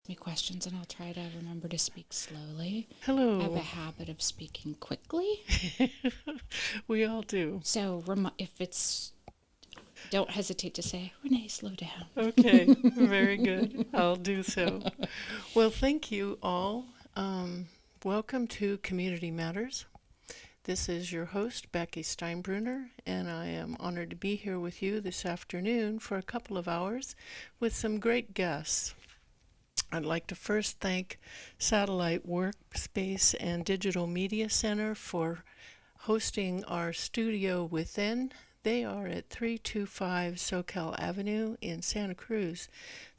me questions, and I'll try to remember to speak slowly. Hello. I have a habit of speaking quickly. We all do. So don't hesitate to say, Renee, slow down. Okay, very good. I'll do so. Well, thank you all. Welcome to Community Matters. This is your host, Becky Steinbrunner, and I am honored to be here with you this afternoon for a couple of hours with some great guests. I'd like to first thank Satellite Workspace and Digital Media Center for hosting our studio within. They are at 325 SoCal Avenue in Santa Cruz.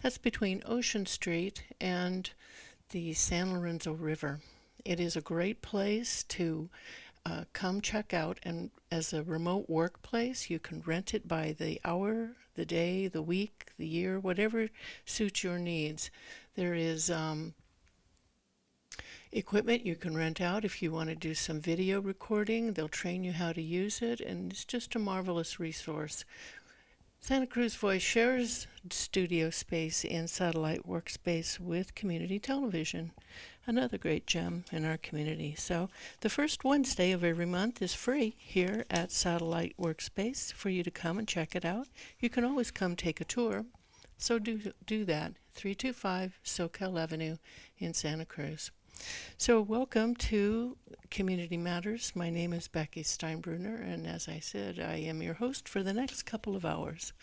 That's between Ocean Street and the San Lorenzo River. It is a great place to come check out, and as a remote workplace, you can rent it by the hour, the day, the week, the year, whatever suits your needs. There is equipment you can rent out if you want to do some video recording. They'll train you how to use it, and it's just a marvelous resource. Santa Cruz Voice shares studio space in Satellite Workspace with community television, another great gem in our community. So the first Wednesday of every month is free here at Satellite Workspace for you to come and check it out. You can always come take a tour, so do that. 325 SoCal Avenue in Santa Cruz. So welcome to Community Matters. My name is Becky Steinbrunner, and as I said, I am your host for the next couple of hours.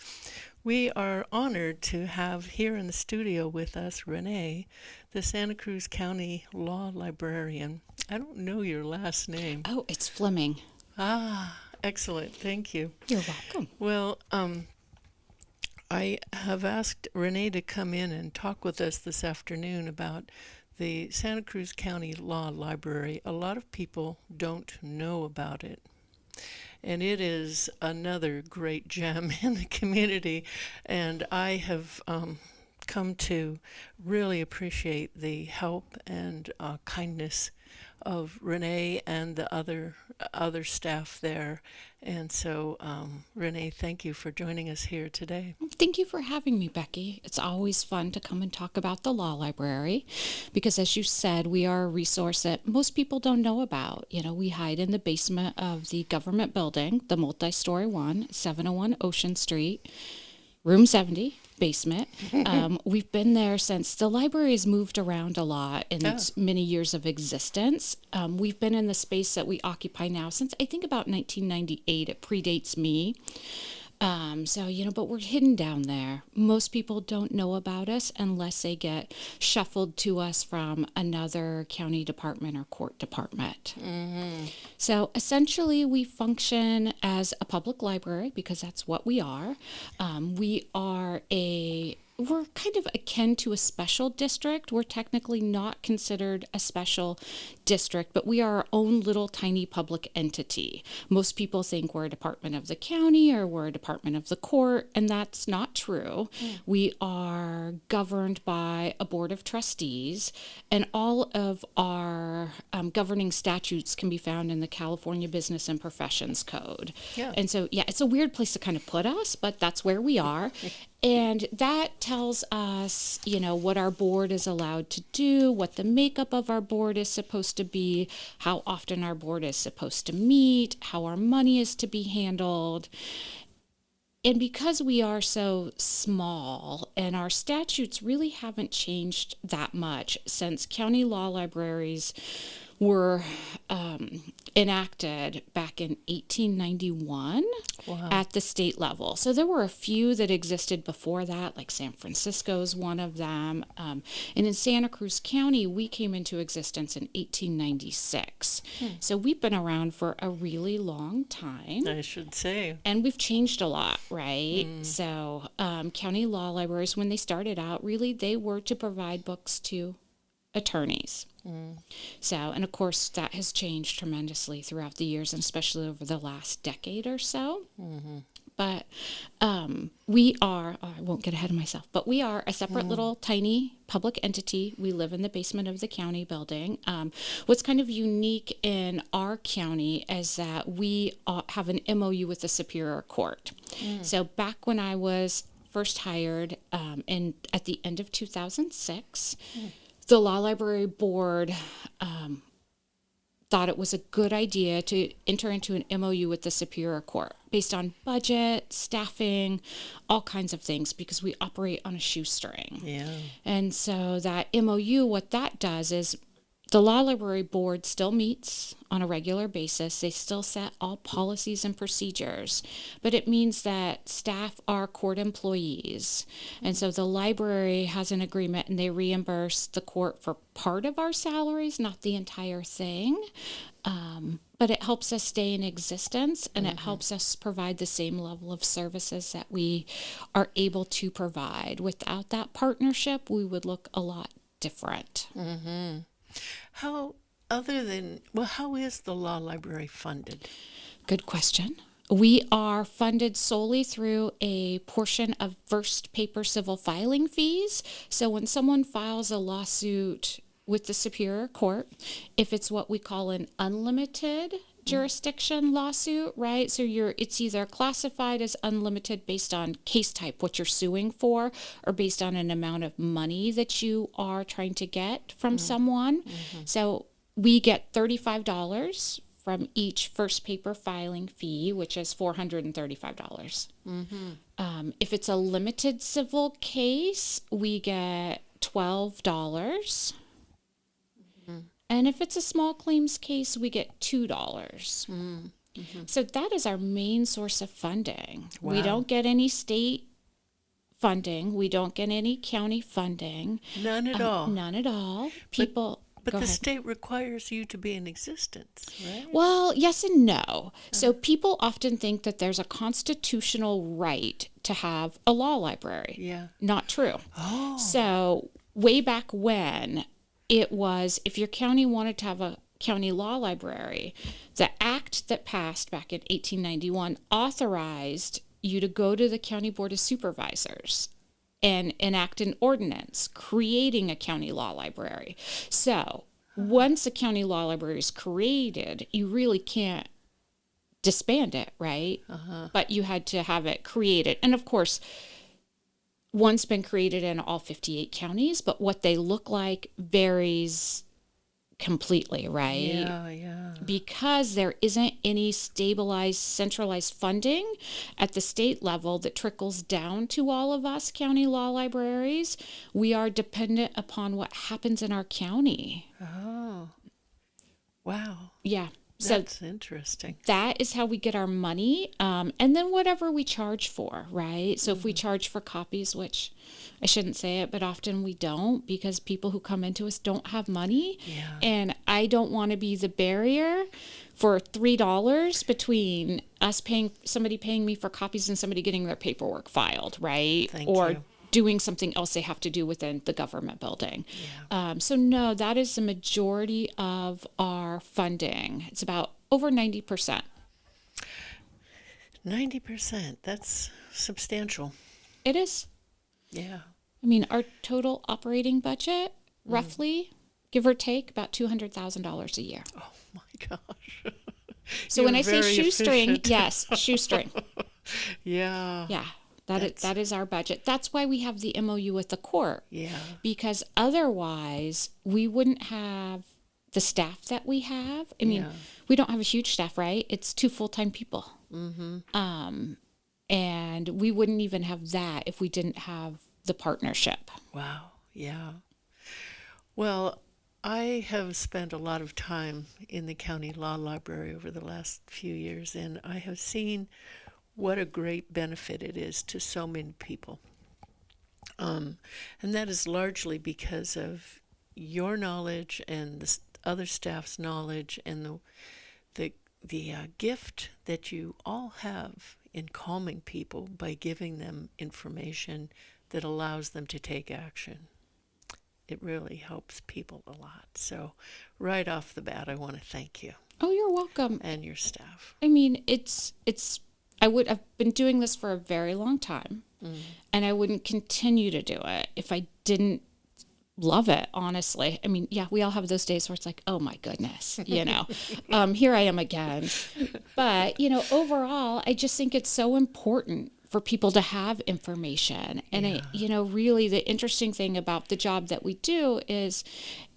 We are honored to have here in the studio with us Renee, the Santa Cruz County Law Librarian. I don't know your last name. Oh, it's Flemming. Ah, excellent. Thank you. You're welcome. Well, I have asked Renee to come in and talk with us this afternoon about the Santa Cruz County Law Library. A lot of people don't know about it, and it is another great gem in the community, and I have come to really appreciate the help and kindness of Renee and the other staff there. And so, Renee, thank you for joining us here today. Thank you for having me, Becky. It's always fun to come and talk about the law library because, as you said, we are a resource that most people don't know about. You know, we hide in the basement of the government building, the multi-story one, 701 Ocean Street, room 70. Basement. We've been there since the library has moved around a lot in its many years of existence. We've been in the space that we occupy now since I think about 1998. It predates me. But we're hidden down there. Most people don't know about us unless they get shuffled to us from another county department or court department. Mm-hmm. So essentially, we function as a public library because that's what we are. We're kind of akin to a special district. We're technically not considered a special district, but we are our own little tiny public entity. Most people think we're a department of the county or we're a department of the court, and that's not true. We are governed by a board of trustees, and all of our governing statutes can be found in the California Business and Professions Code. Yeah. And so, it's a weird place to kind of put us, but that's where we are. And that tells us, what our board is allowed to do, what the makeup of our board is supposed to be, how often our board is supposed to meet, how our money is to be handled. And because we are so small and our statutes really haven't changed that much since county law libraries were enacted back in 1891 at the state level. So there were a few that existed before that, like San Francisco's one of them. And in Santa Cruz County, we came into existence in 1896. So we've been around for a really long time. I should say. And we've changed a lot, right? So county law libraries, when they started out, really they were to provide books to attorneys. So, and of course, that has changed tremendously throughout the years, and especially over the last decade or so. But we are, I won't get ahead of myself, but we are a separate little tiny public entity. We live in the basement of the county building. What's kind of unique in our county is that we have an MOU with the Superior Court. So back when I was first hired at the end of 2006. The Law Library Board thought it was a good idea to enter into an MOU with the Superior Court based on budget, staffing, all kinds of things, because we operate on a shoestring. Yeah. And so that MOU, what that does is the Law Library Board still meets on a regular basis. They still set all policies and procedures, but it means that staff are court employees. And so the library has an agreement and they reimburse the court for part of our salaries, not the entire thing. But it helps us stay in existence, and it helps us provide the same level of services that we are able to provide. Without that partnership, we would look a lot different. Mm-hmm. How is the law library funded? Good question. We are funded solely through a portion of first paper civil filing fees. So when someone files a lawsuit with the Superior Court, if it's what we call an unlimited jurisdiction lawsuit, right? So it's either classified as unlimited based on case type, what you're suing for, or based on an amount of money that you are trying to get from someone. So we get $35 from each first paper filing fee, which is $435. If it's a limited civil case, we get $12. And if it's a small claims case, we get $2. So that is our main source of funding. Wow. We don't get any state funding. We don't get any county funding. None at all. None at all. People. But go the ahead. state requires you to be in existence, right? Well, yes and no. So people often think that there's a constitutional right to have a law library. Yeah. Not true. Oh. So way back when, it was, if your county wanted to have a county law library, the act that passed back in 1891 authorized you to go to the County Board of Supervisors and enact an ordinance creating a county law library. So once a county law library is created, you really can't disband it, right? But you had to have it created. And of course, one's been created in all 58 counties, but what they look like varies completely, right? Yeah. Because there isn't any stabilized, centralized funding at the state level that trickles down to all of us county law libraries, we are dependent upon what happens in our county. Oh. Wow. Yeah. So That's interesting. that is how we get our money. And then whatever we charge for, right? So if we charge for copies, which I shouldn't say it, but often we don't, because people who come into us don't have money. Yeah. And I don't want to be the barrier for $3 between us somebody paying me for copies and somebody getting their paperwork filed, right? Thank or you. doing something else they have to do within the government building. Yeah. So no, that is the majority of our funding. It's about over 90%. 90%. That's substantial. It is. Yeah. I mean, our total operating budget, roughly, give or take, about $200,000 a year. Oh my gosh. So when You're I say very shoestring, efficient. yes, shoestring. Yeah. Yeah, that is our budget. That's why we have the MOU with the court. Yeah. Because otherwise, we wouldn't have the staff that we have. I mean, Yeah. we don't have a huge staff, right? It's 2 full-time people. And we wouldn't even have that if we didn't have the partnership. Wow. Yeah. Well, I have spent a lot of time in the county law library over the last few years, and I have seen what a great benefit it is to so many people. And that is largely because of your knowledge and the other staff's knowledge and the gift that you all have in calming people by giving them information that allows them to take action. It really helps people a lot. So right off the bat, I want to thank you Oh, you're welcome. and your staff. I mean, I've been doing this for a very long time, and I wouldn't continue to do it if I didn't love it, honestly. I mean, yeah, we all have those days where it's like, oh my goodness, here I am again. But, overall, I just think it's so important for people to have information. And really the interesting thing about the job that we do is,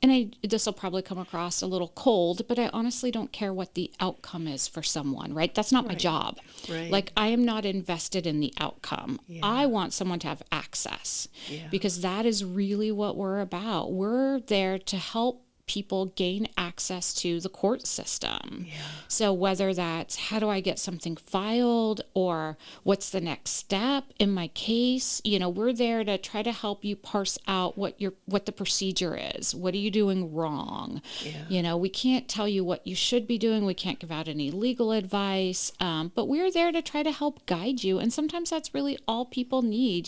and this will probably come across a little cold, but I honestly don't care what the outcome is for someone, right? That's not my job. Right. Like, I am not invested in the outcome. Yeah. I want someone to have access because that is really what we're about. We're there to help people gain access to the court system. Yeah. So whether that's how do I get something filed or what's the next step in my case, we're there to try to help you parse out what the procedure is. What are you doing wrong? Yeah. We can't tell you what you should be doing. We can't give out any legal advice, but we're there to try to help guide you. And sometimes that's really all people need.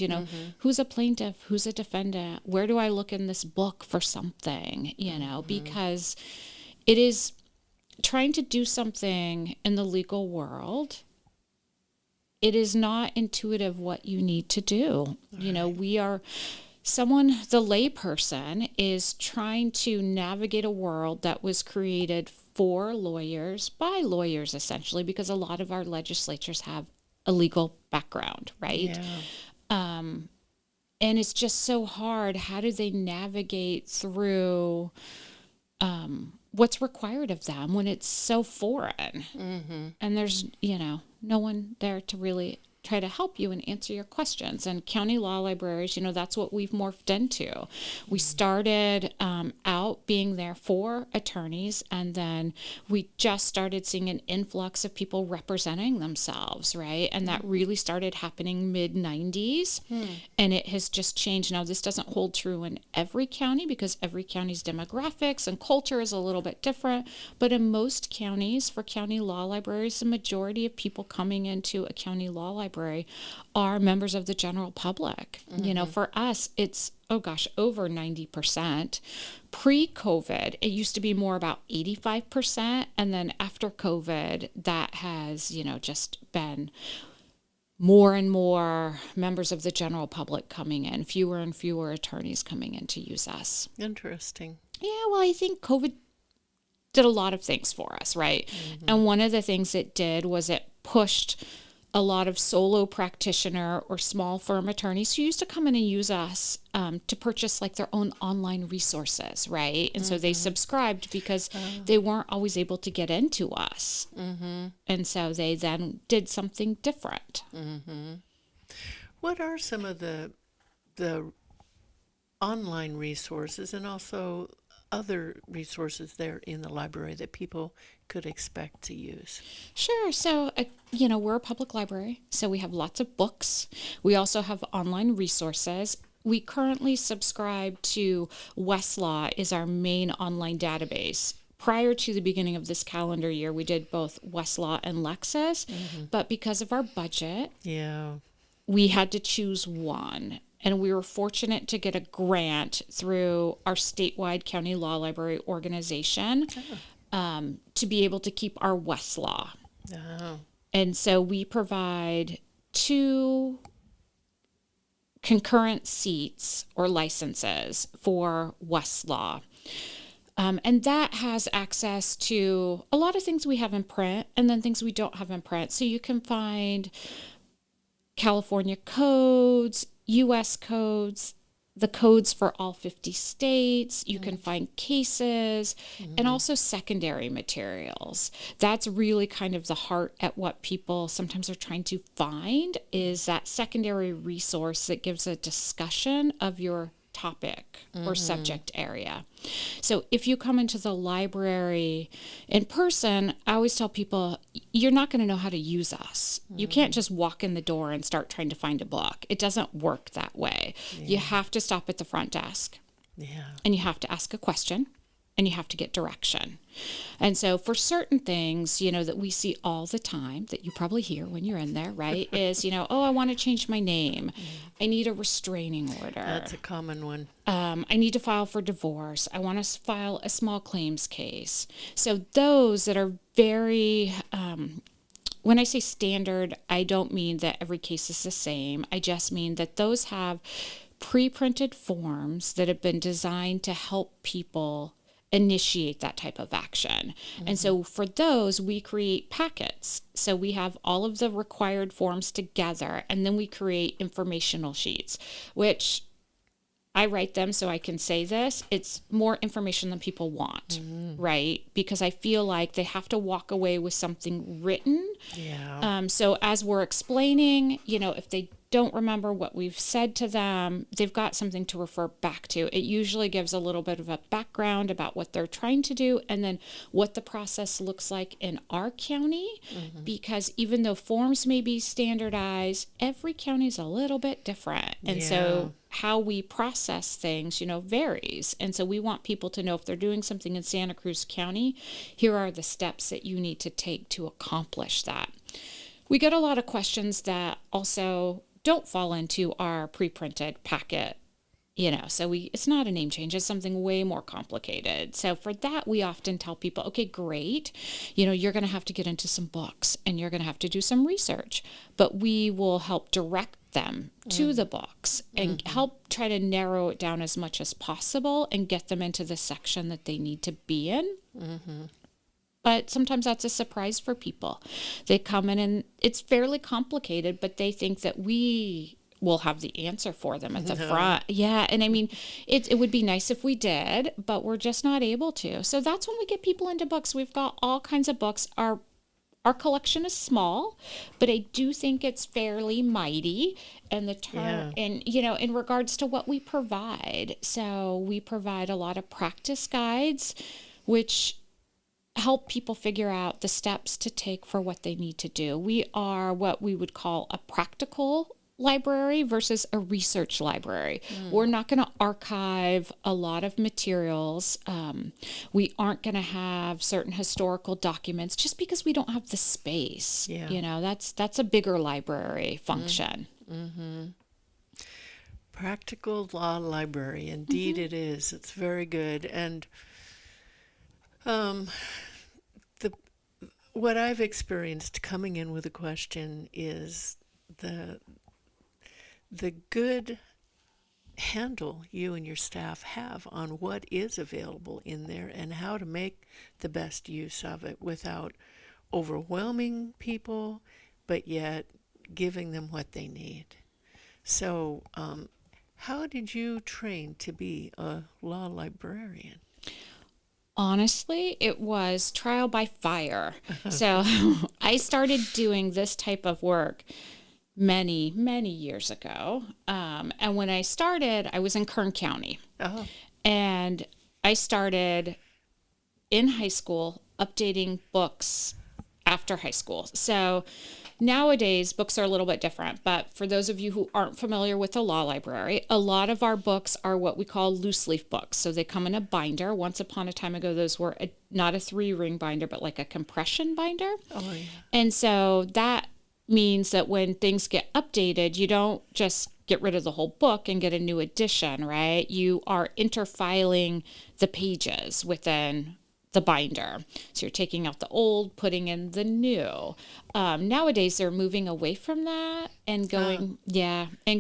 Who's a plaintiff? Who's a defendant? Where do I look in this book for something? Because it is trying to do something in the legal world. It is not intuitive what you need to do. Right. We are the layperson is trying to navigate a world that was created for lawyers, by lawyers essentially, because a lot of our legislatures have a legal background, right? Yeah. And it's just so hard. How do they navigate through what's required of them when it's so foreign? Mm-hmm. And there's, no one there to really try to help you and answer your questions. And county law libraries, that's what we've morphed into. We started out being there for attorneys, and then we just started seeing an influx of people representing themselves, right? And that really started happening mid-90s, and it has just changed. Now, this doesn't hold true in every county because every county's demographics and culture is a little bit different, but in most counties, for county law libraries, the majority of people coming into a county law library are members of the general public. Mm-hmm. For us, it's, over 90%. Pre-COVID, it used to be more about 85%. And then after COVID, that has, just been more and more members of the general public coming in, fewer and fewer attorneys coming in to use us. Interesting. Yeah, well, I think COVID did a lot of things for us, right? Mm-hmm. And one of the things it did was it pushed a lot of solo practitioner or small firm attorneys who used to come in and use us to purchase like their own online resources, right? And so they subscribed because they weren't always able to get into us. Mm-hmm. And so they then did something different. Mm-hmm. What are some of the online resources and also other resources there in the library that people could expect to use? Sure. So, we're a public library, so we have lots of books. We also have online resources. We currently subscribe to Westlaw is our main online database. Prior to the beginning of this calendar year, we did both Westlaw and Lexis, but because of our budget, we had to choose one. And we were fortunate to get a grant through our statewide county law library organization to be able to keep our Westlaw. Oh. And so we provide 2 concurrent seats or licenses for Westlaw. And that has access to a lot of things we have in print and then things we don't have in print. So you can find California codes, U.S. codes, the codes for all 50 states. You can find cases and also secondary materials. That's really kind of the heart at what people sometimes are trying to find is that secondary resource that gives a discussion of your topic or subject area. So if you come into the library in person, I always tell people, you're not going to know how to use us. You can't just walk in the door and start trying to find a book. It doesn't work that way. You have to stop at the front desk and you have to ask a question and you have to get direction. And so for certain things, that we see all the time that you probably hear when you're in there, right, is, I want to change my name. I need a restraining order. That's a common one. I need to file for divorce. I want to file a small claims case. So those that are very, when I say standard, I don't mean that every case is the same. I just mean that those have pre-printed forms that have been designed to help people initiate that type of action. And so for those, we create packets. So we have all of the required forms together, and then we create informational sheets, which I write them so I can say this. It's more information than people want, right? Because I feel like they have to walk away with something written. Yeah. So as we're explaining, if they don't remember what we've said to them, they've got something to refer back to. It usually gives a little bit of a background about what they're trying to do and then what the process looks like in our county, because even though forms may be standardized, every county is a little bit different. And so how we process things, varies. And so we want people to know if they're doing something in Santa Cruz County, here are the steps that you need to take to accomplish that. We get a lot of questions that also don't fall into our pre-printed packet, so it's not a name change, it's something way more complicated. So for that, we often tell people, okay, great, you're going to have to get into some books and you're going to have to do some research, but we will help direct them to the books and help try to narrow it down as much as possible and get them into the section that they need to be in. But sometimes that's a surprise for people. They come in and it's fairly complicated, but they think that we will have the answer for them at the front. Yeah, and I mean, it would be nice if we did, but we're just not able to. So that's when we get people into books. We've got all kinds of books. Our collection is small, but I do think it's fairly mighty, and the term, and in regards to what we provide. So we provide a lot of practice guides, which help people figure out the steps to take for what they need to do. We are what we would call a practical library versus a research library. We're not going to archive a lot of materials. We aren't going to have certain historical documents just because we don't have the space. That's a bigger library function. Practical law library, indeed it is. It's very good. And what I've experienced coming in with a question is the good handle you and your staff have on what is available in there and how to make the best use of it without overwhelming people, but yet giving them what they need. So, how did you train to be a law librarian? Honestly, it was trial by fire. So I started doing this type of work many, many years ago. And when I started, I was in Kern County. Oh. And I started in high school updating books after high school. So nowadays, books are a little bit different, but for those of you who aren't familiar with the law library, a lot of our books are what we call loose leaf books. So they come in a binder. Once upon a time ago, those were not a 3-ring binder, but like a compression binder. Oh, yeah. And so that means that when things get updated, you don't just get rid of the whole book and get a new edition, right? You are interfiling the pages within the binder. So you're taking out the old, putting in the new. Nowadays, they're moving away from that and going,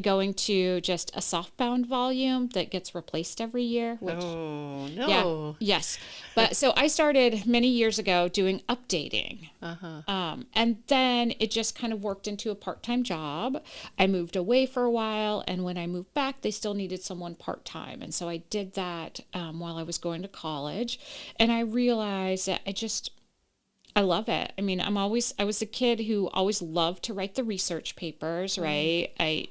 going to just a softbound volume that gets replaced every year. Which, no. Yeah, yes. But so I started many years ago doing updating. And then it just kind of worked into a part-time job. I moved away for a while, and when I moved back, they still needed someone part-time. And so I did that while I was going to college. And I realized that I love it. I mean, I was a kid who always loved to write the research papers, right? I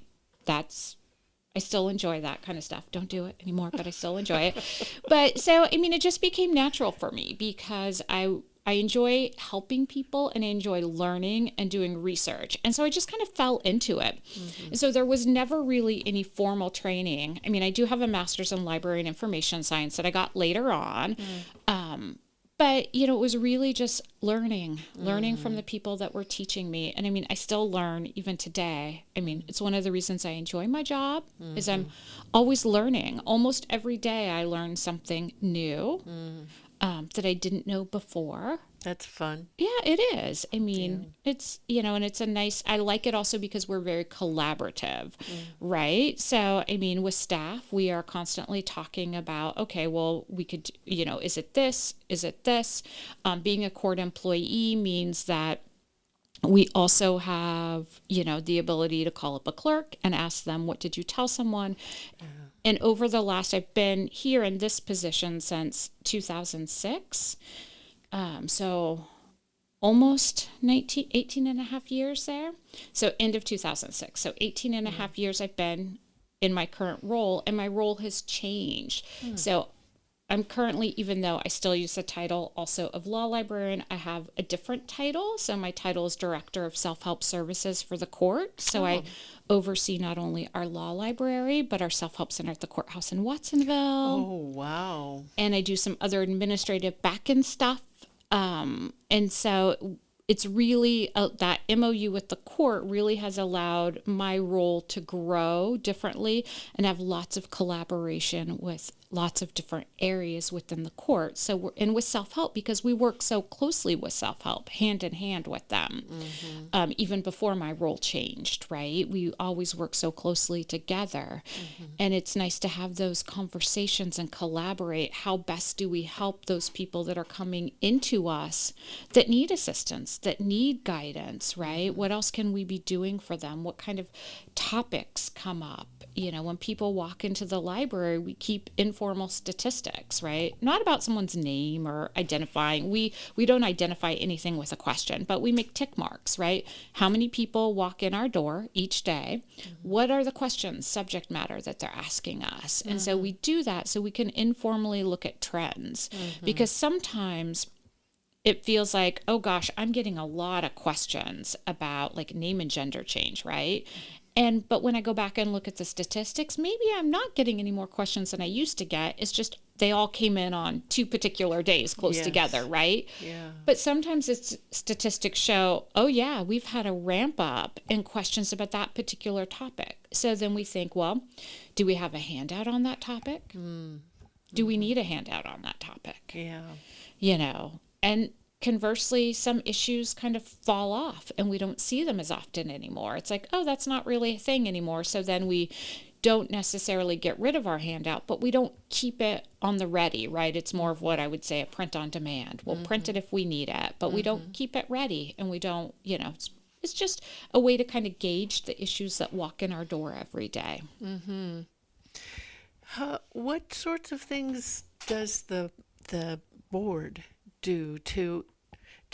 still enjoy that kind of stuff. Don't do it anymore, but I still enjoy it. But so, I mean, it just became natural for me because I enjoy helping people and I enjoy learning and doing research. And so I just kind of fell into it. And so there was never really any formal training. I mean, I do have a master's in library and information science that I got later on. But, it was really just, learning from the people that were teaching me. And I mean, I still learn even today. I mean, it's one of the reasons I enjoy my job is I'm always learning. Almost every day I learn something new that I didn't know before. That's fun. Yeah, it is. I mean, it's, and it's I like it also because we're very collaborative, right? So, I mean, with staff, we are constantly talking about, okay, well, we could, is it this? Is it this? Being a court employee means that we also have, the ability to call up a clerk and ask them, what did you tell someone? And over the last, I've been here in this position since 2006. So almost 18 and a half years there. So end of 2006. So 18 and a half years I've been in my current role, and my role has changed. So I'm currently, even though I still use the title also of law librarian, I have a different title. So my title is Director of Self-Help Services for the court. So I oversee not only our law library, but our self-help center at the courthouse in Watsonville. Oh, wow. And I do some other administrative back-end stuff. And so it's really that MOU with the court really has allowed my role to grow differently and have lots of collaboration with lots of different areas within the court. So and with self-help, because we work so closely with self-help, hand in hand with them, even before my role changed, right? We always work so closely together. And it's nice to have those conversations and collaborate. How best do we help those people that are coming into us that need assistance, that need guidance, right? What else can we be doing for them? What kind of topics come up? When people walk into the library, we keep informal statistics, right? Not about someone's name or identifying. We don't identify anything with a question, but we make tick marks, right? How many people walk in our door each day? What are the questions, subject matter that they're asking us? And so we do that so we can informally look at trends, because sometimes it feels like, oh gosh, I'm getting a lot of questions about like name and gender change, right? But when I go back and look at the statistics, maybe I'm not getting any more questions than I used to get. It's just they all came in on 2 particular days close together, right? Yeah. But sometimes it's statistics show, oh yeah, we've had a ramp up in questions about that particular topic. So then we think, well, do we have a handout on that topic? Do we need a handout on that topic? Yeah. And conversely, some issues kind of fall off and we don't see them as often anymore. It's like, oh, that's not really a thing anymore. So then we don't necessarily get rid of our handout, but we don't keep it on the ready, right? It's more of what I would say a print on demand. We'll print it if we need it, but we don't keep it ready, and we don't, it's just a way to kind of gauge the issues that walk in our door every day. What sorts of things does the board do to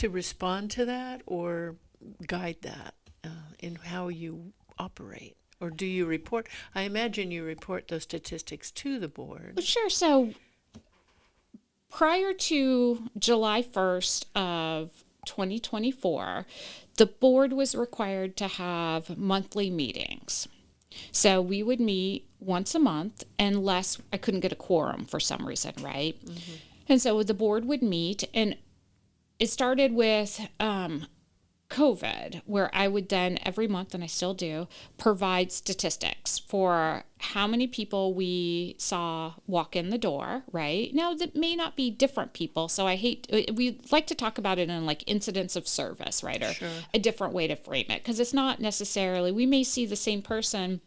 respond to that or guide that in how you operate? Or do you report? I imagine you report those statistics to the board. Sure. So prior to July 1st of 2024, the board was required to have monthly meetings. So we would meet once a month unless I couldn't get a quorum for some reason, right? And so the board would meet, and it started with COVID, where I would then every month, and I still do, provide statistics for how many people we saw walk in the door, right? Now, that may not be different people, so we like to talk about it in like incidents of service, right? Or a different way to frame it, because it's not necessarily, we may see the same person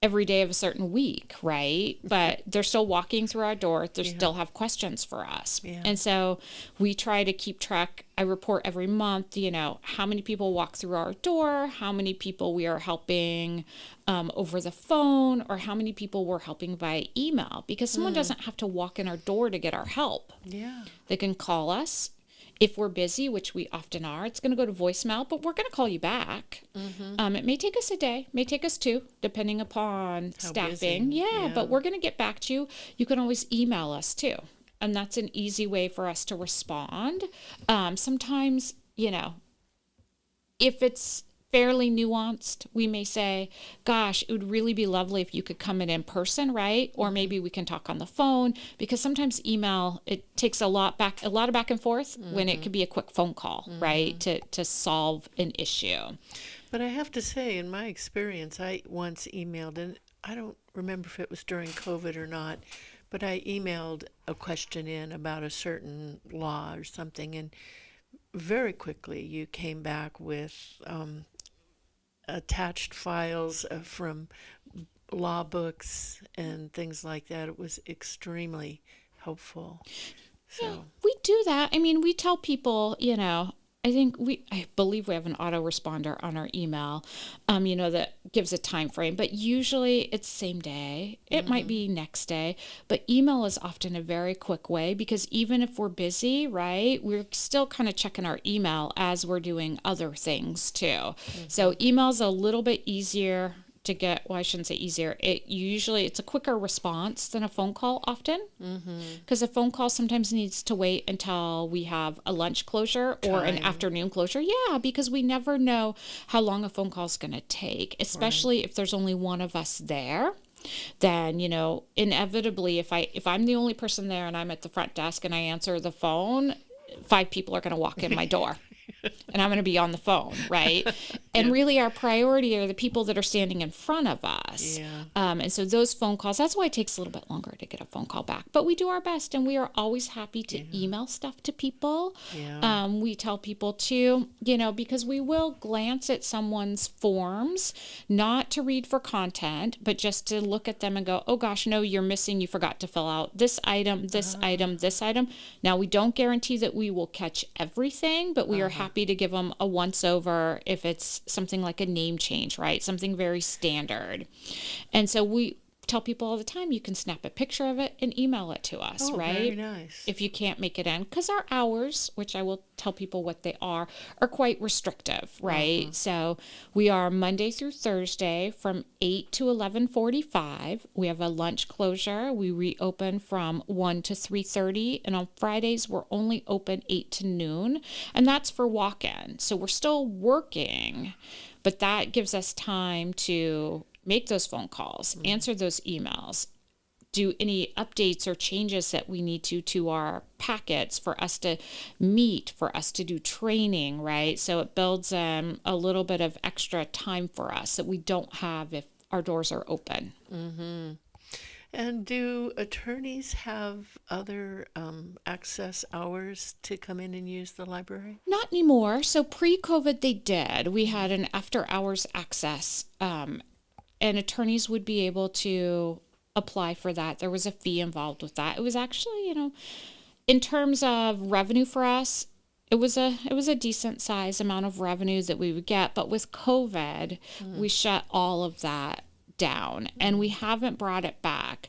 every day of a certain week, right? But they're still walking through our door. They still have questions for us. And so we try to keep track. I report every month, how many people walk through our door, how many people we are helping over the phone, or how many people we're helping via email, because someone doesn't have to walk in our door to get our help. They can call us. If we're busy, which we often are, it's going to go to voicemail, but we're going to call you back. It may take us a day, may take us 2, depending upon how staffing. Busy. But we're going to get back to you. You can always email us too. And that's an easy way for us to respond. Sometimes, if it's fairly nuanced, we may say, gosh, it would really be lovely if you could come in person, right? Or maybe we can talk on the phone, because sometimes email, it takes a lot of back and forth when it could be a quick phone call, right? To solve an issue. But I have to say, in my experience, I once emailed, and I don't remember if it was during COVID or not, but I emailed a question in about a certain law or something, and very quickly you came back with attached files from law books and things like that. It was extremely helpful. So. Yeah, we do that. I mean, we tell people, I believe we have an autoresponder on our email, that gives a time frame, but usually it's same day. It might be next day, but email is often a very quick way, because even if we're busy, right, we're still kind of checking our email as we're doing other things too. So email's a little bit easier to get. Well, I shouldn't say easier. It's a quicker response than a phone call often, because a phone call sometimes needs to wait until we have a lunch closure or an afternoon closure. Yeah, because we never know how long a phone call is going to take, especially if there's only one of us there. Then, inevitably, if I'm the only person there and I'm at the front desk and I answer the phone, 5 people are going to walk in my door. And I'm going to be on the phone, right? And really our priority are the people that are standing in front of us. Yeah. And so those phone calls, that's why it takes a little bit longer to get a phone call back. But we do our best, and we are always happy to email stuff to people. Yeah. We tell people to, because we will glance at someone's forms, not to read for content, but just to look at them and go, oh gosh, no, you forgot to fill out this item, this item, this item. Now, we don't guarantee that we will catch everything, but we are happy to give them a once over if it's something like a name change, right? Something very standard. And so we tell people all the time, you can snap a picture of it and email it to us, right? Very nice. If you can't make it in, because our hours, which I will tell people what they are quite restrictive, right? So we are Monday through Thursday from 8 to 11:45. We have a lunch closure. We reopen from 1 to 3:30, and on Fridays we're only open 8 to noon, and that's for walk-in. So we're still working, but that gives us time to make those phone calls, answer those emails, do any updates or changes that we need to our packets, for us to meet, for us to do training, right? So it builds a little bit of extra time for us that we don't have if our doors are open. Mm-hmm. And do attorneys have other access hours to come in and use the library? Not anymore. So pre-COVID, they did. We had an after-hours access, and attorneys would be able to apply for that. There was a fee involved with that. It was actually, in terms of revenue for us, it was a decent size amount of revenue that we would get. But with COVID, we shut all of that down, and we haven't brought it back.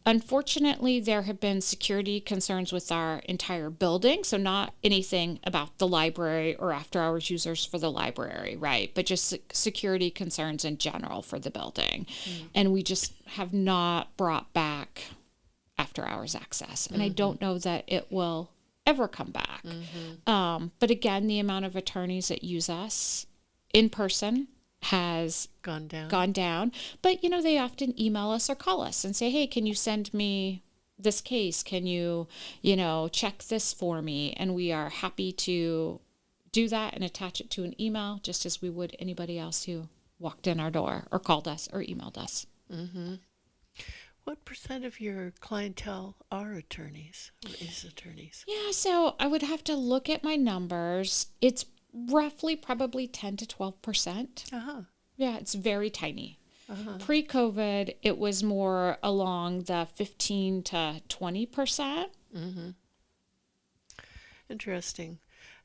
Unfortunately, there have been security concerns with our entire building. So not anything about the library or after hours users for the library, right? But just security concerns in general for the building. And we just have not brought back after hours access. And I don't know that it will ever come back. But again, the amount of attorneys that use us in person has gone down. But, they often email us or call us and say, hey, can you send me this case? Can you, check this for me? And we are happy to do that and attach it to an email, just as we would anybody else who walked in our door or called us or emailed us. What percent of your clientele are attorneys or is attorneys? Yeah, so I would have to look at my numbers. It's roughly probably 10 to 12%. Yeah, it's very tiny. Pre-COVID, it was more along the 15 to 20%. Interesting.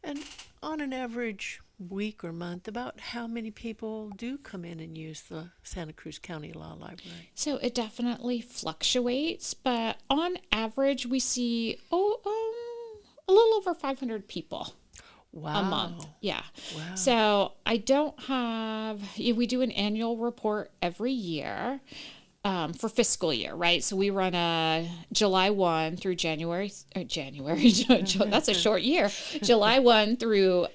And on an average week or month, about how many people do come in and use the Santa Cruz County Law Library? So it definitely fluctuates, but on average, we see a little over 500 people. Wow. A month. Yeah. Wow. So I don't have, we do an annual report every year. for fiscal year, right? So we run a July 1 through January, that's a short year, July 1 through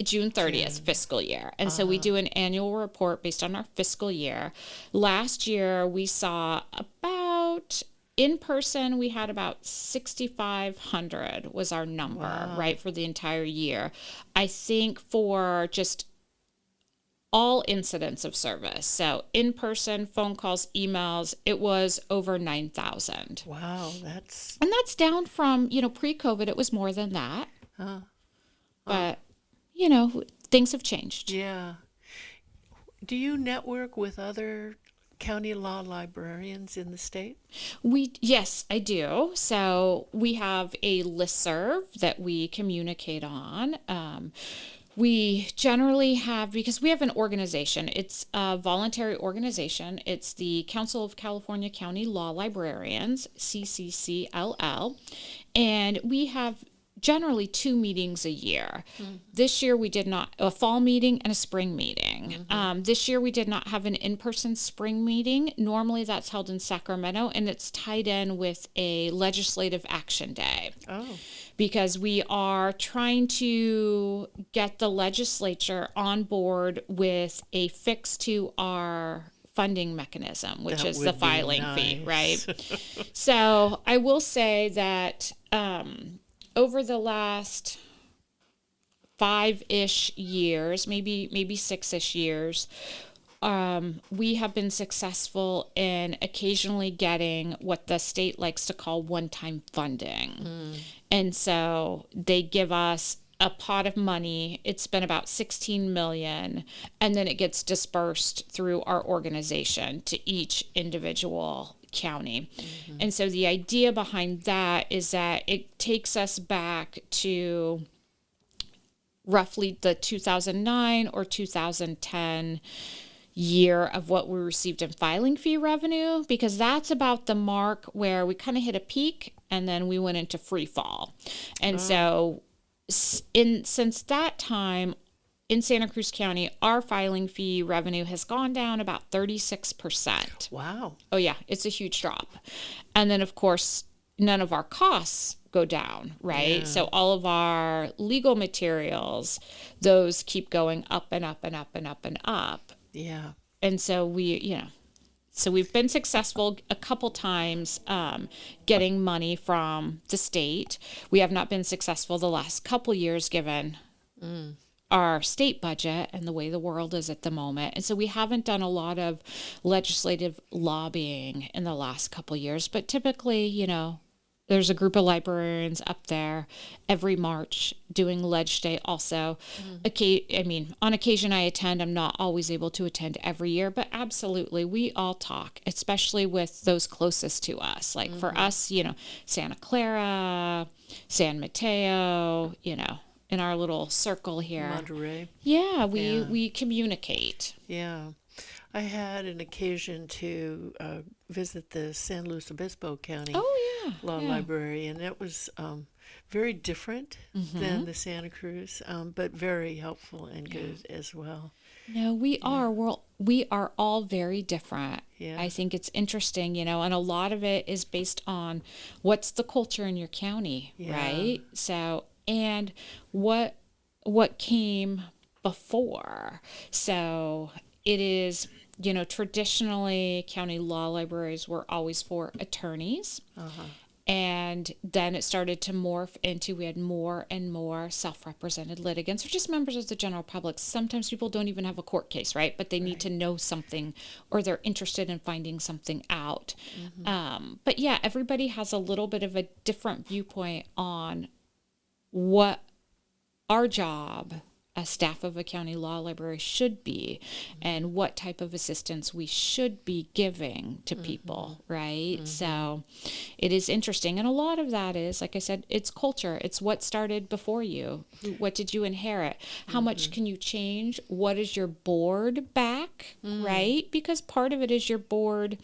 June 30th fiscal year. And so we do an annual report based on our fiscal year. Last year, we saw about, in person, we had about 6,500 was our number, right, for the entire year. I think for just all incidents of service. So in-person, phone calls, emails, it was over 9,000. Wow, And that's down from, pre-COVID, it was more than that. But, things have changed. Yeah. Do you network with other county law librarians in the state? Yes, I do. So we have a listserv that we communicate on. We generally have, because we have an organization, it's a voluntary organization. It's the Council of California County Law Librarians, CCCLL, and we have generally 2 meetings a year. This year we did not, a fall meeting and a spring meeting. This year we did not have an in-person spring meeting. Normally that's held in Sacramento, and it's tied in with a legislative action day. Because we are trying to get the legislature on board with a fix to our funding mechanism, which is the filing fee, right? So I will say that over the last 5-ish years, maybe 6-ish years, we have been successful in occasionally getting what the state likes to call one-time funding. And so they give us a pot of money. It's been about $16 million, and then it gets dispersed through our organization to each individual county. And so the idea behind that is that it takes us back to roughly the 2009 or 2010 year of what we received in filing fee revenue, because that's about the mark where we kind of hit a peak and then we went into free fall. And so since that time in Santa Cruz County, our filing fee revenue has gone down about 36%. Wow. Oh yeah, it's a huge drop. And then of course, none of our costs go down, right? So all of our legal materials, those keep going up and up and up and up and up. Yeah. And so so we've been successful a couple times getting money from the state. We have not been successful the last couple years given our state budget and the way the world is at the moment. And so we haven't done a lot of legislative lobbying in the last couple years, but typically, there's a group of librarians up there every March doing Ledge Day also. On occasion I attend. I'm not always able to attend every year, but absolutely, we all talk, especially with those closest to us. Like for us, Santa Clara, San Mateo, in our little circle here. Monterey. Yeah, we communicate. Yeah. I had an occasion to visit the San Luis Obispo County Law Library, and it was very different than the Santa Cruz, but very helpful and good as well. No, we are. We are all very different. Yeah. I think it's interesting, and a lot of it is based on what's the culture in your county, right? So, and what came before. So it is, traditionally county law libraries were always for attorneys. And then it started to morph into, we had more and more self-represented litigants, or just members of the general public. Sometimes people don't even have a court case, right? But they need to know something, or they're interested in finding something out. But yeah, everybody has a little bit of a different viewpoint on what our job as staff of a county law library should be, and what type of assistance we should be giving to people, right? So it is interesting. And a lot of that is, like I said, it's culture. It's what started before you. What did you inherit? How much can you change? What is your board back, right? Because part of it is your board,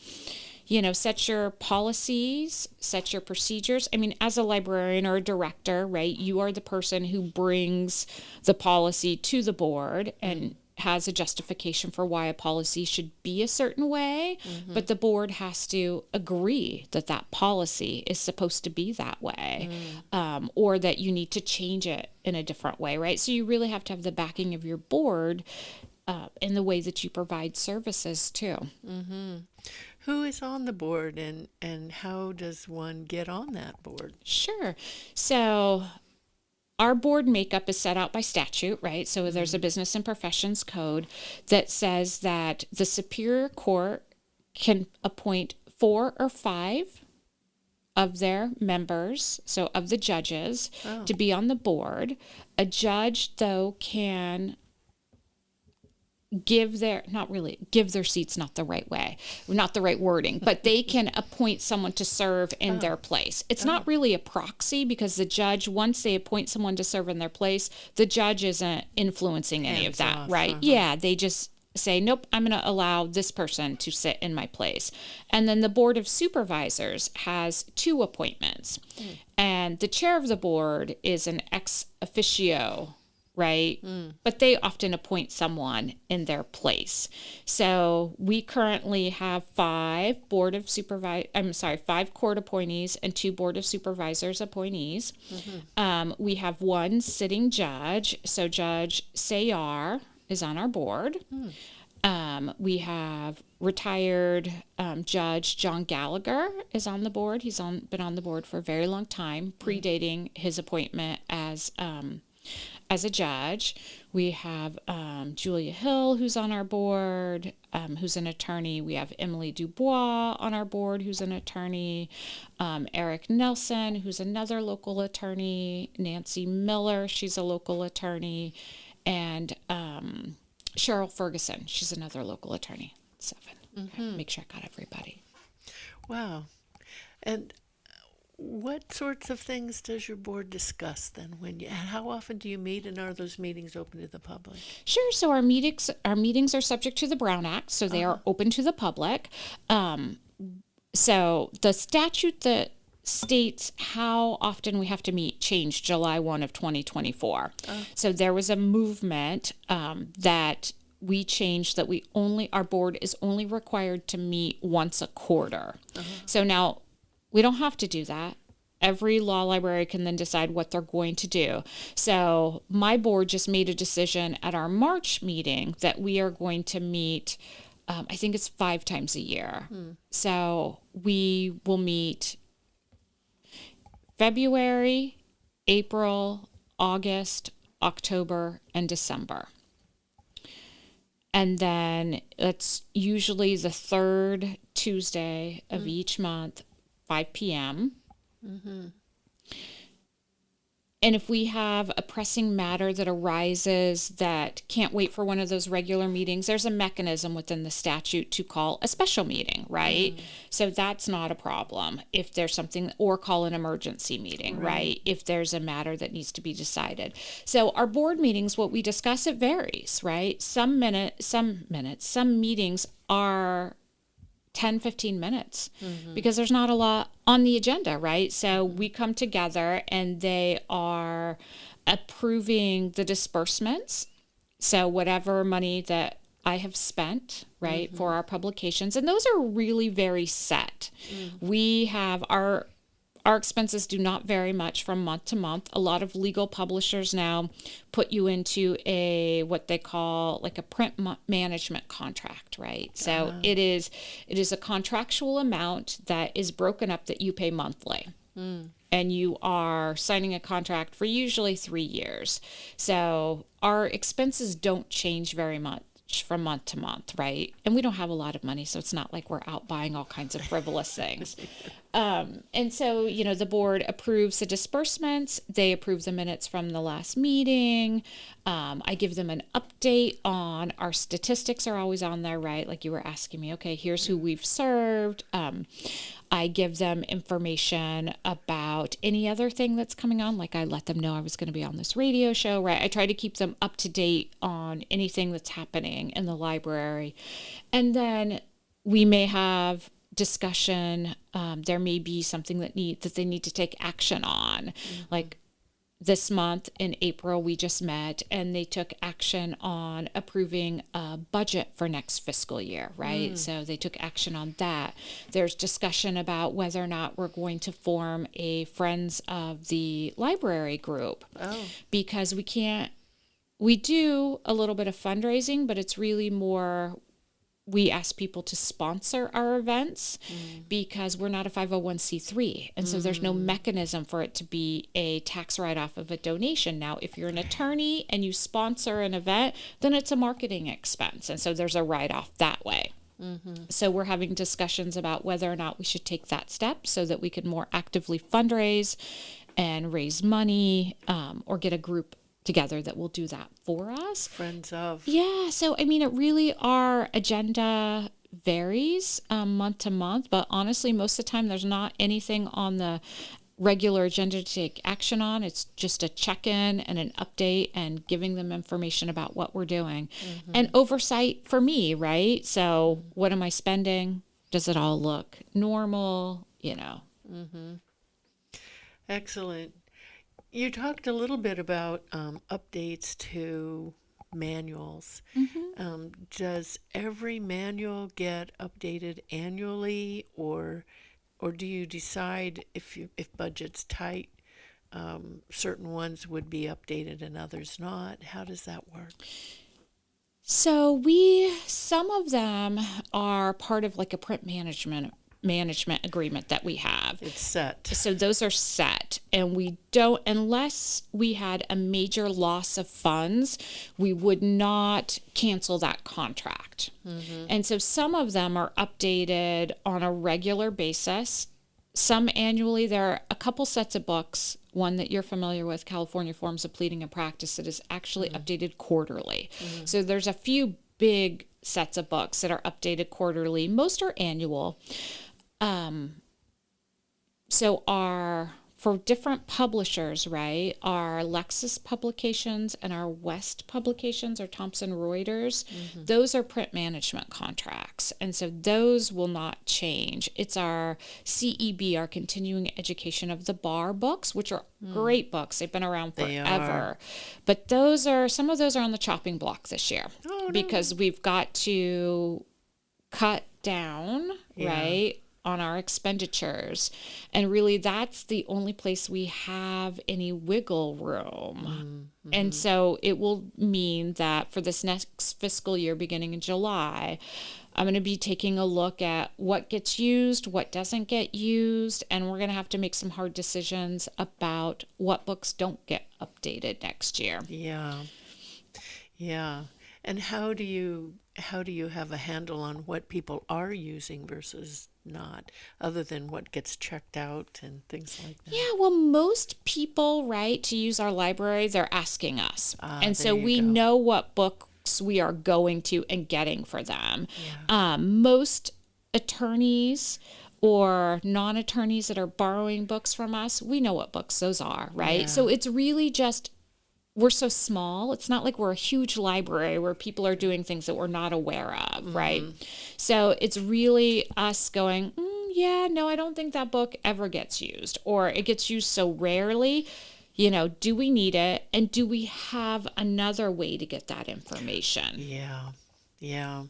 set your policies, set your procedures. I mean, as a librarian or a director, right, you are the person who brings the policy to the board, and has a justification for why a policy should be a certain way, but the board has to agree that that policy is supposed to be that way, or that you need to change it in a different way, right? So you really have to have the backing of your board in the way that you provide services too. Who is on the board, and how does one get on that board? Sure. So our board makeup is set out by statute, right? So there's a business and professions code that says that the Superior Court can appoint 4 or 5 of their members, so of the judges, to be on the board. A judge, though, can give their seats, not the right way, not the right wording, but they can appoint someone to serve in their place. It's not really a proxy, because the judge, once they appoint someone to serve in their place, the judge isn't influencing any of that, right? Yeah, they just say, nope, I'm going to allow this person to sit in my place. And then the Board of Supervisors has 2 appointments. And the chair of the board is an ex officio, right? But they often appoint someone in their place. So we currently have 5 5 court appointees and 2 Board of Supervisors appointees. We have 1 sitting judge. So Judge Sayar is on our board. We have retired Judge John Gallagher is on the board. He's been on the board for a very long time, predating his appointment as a judge. We have Julia Hill, who's on our board, who's an attorney. We have Emily Dubois on our board, who's an attorney. Eric Nelson, who's another local attorney. Nancy Miller, she's a local attorney. And Cheryl Ferguson, she's another local attorney. 7. Okay, make sure I got everybody. Wow. And what sorts of things does your board discuss then? And how often do you meet, and are those meetings open to the public? Sure. So our meetings are subject to the Brown Act, so they are open to the public. So the statute that states how often we have to meet changed July 1 of 2024. So there was a movement that we changed that our board is only required to meet once a quarter. So now we don't have to do that. Every law library can then decide what they're going to do. So my board just made a decision at our March meeting that we are going to meet, I think it's 5 times a year. So we will meet February, April, August, October, and December. And then it's usually the 3rd Tuesday of each month, 5 p.m. And if we have a pressing matter that arises that can't wait for one of those regular meetings, there's a mechanism within the statute to call a special meeting, right? So that's not a problem if there's something, or call an emergency meeting, right? If there's a matter that needs to be decided. So our board meetings, what we discuss, it varies, right? Some meetings are 10, 15 minutes because there's not a lot on the agenda, right? So we come together and they are approving the disbursements. So whatever money that I have spent, right, for our publications, and those are really very set. We have our expenses do not vary much from month to month. A lot of legal publishers now put you into what they call like a print management contract, right? So it is a contractual amount that is broken up that you pay monthly. And you are signing a contract for usually 3 years. So our expenses don't change very much from month to month, right? And we don't have a lot of money, so it's not like we're out buying all kinds of frivolous things. And so, the board approves the disbursements. They approve the minutes from the last meeting. I give them an update on our statistics are always on there, right? Like you were asking me, okay, here's who we've served. I give them information about any other thing that's coming on. Like I let them know I was going to be on this radio show, right? I try to keep them up to date on anything that's happening in the library. And then we may have discussion. There may be something that they need to take action on. Like this month in April, we just met and they took action on approving a budget for next fiscal year, right? So they took action on that. There's discussion about whether or not we're going to form a Friends of the Library group. Because we do a little bit of fundraising, but it's really more, we ask people to sponsor our events because we're not a 501c3. And so there's no mechanism for it to be a tax write-off of a donation. Now, if you're an attorney and you sponsor an event, then it's a marketing expense. And so there's a write-off that way. So we're having discussions about whether or not we should take that step so that we can more actively fundraise and raise money, or get a group together that will do that for us. Friends of. Yeah. So, I mean, it really, our agenda varies month to month, but honestly, most of the time there's not anything on the regular agenda to take action on. It's just a check-in and an update and giving them information about what we're doing and oversight for me, right? So what am I spending? Does it all look normal? Excellent. You talked a little bit about updates to manuals. Does every manual get updated annually, or do you decide if budget's tight, certain ones would be updated and others not? How does that work? So some of them are part of like a print management agreement that we have. It's set. So those are set, and we don't, unless we had a major loss of funds, we would not cancel that contract. And so some of them are updated on a regular basis, some annually. There are a couple sets of books, one that you're familiar with, California Forms of Pleading and Practice, that is actually updated quarterly. So there's a few big sets of books that are updated quarterly. Most are annual. So for different publishers, right, our Lexis publications and our West publications, or Thomson Reuters, those are print management contracts. And so those will not change. It's our CEB, our Continuing Education of the Bar books, which are great books. They've been around forever. But some of those are on the chopping block this year because we've got to cut down, right, on our expenditures. And really, that's the only place we have any wiggle room. And so it will mean that for this next fiscal year, beginning in July, I'm going to be taking a look at what gets used, what doesn't get used, and we're going to have to make some hard decisions about what books don't get updated next year. Yeah. And how do you have a handle on what people are using versus not, other than what gets checked out and things like that? Yeah, well, most people, right, to use our library, they're asking us. And so we know what books we are going to and getting for them. Most attorneys or non-attorneys that are borrowing books from us, we know what books those are, right? So it's really just, we're so small. It's not like we're a huge library where people are doing things that we're not aware of, right? So it's really us going, I don't think that book ever gets used, or it gets used so rarely. Do we need it? And do we have another way to get that information? Yeah.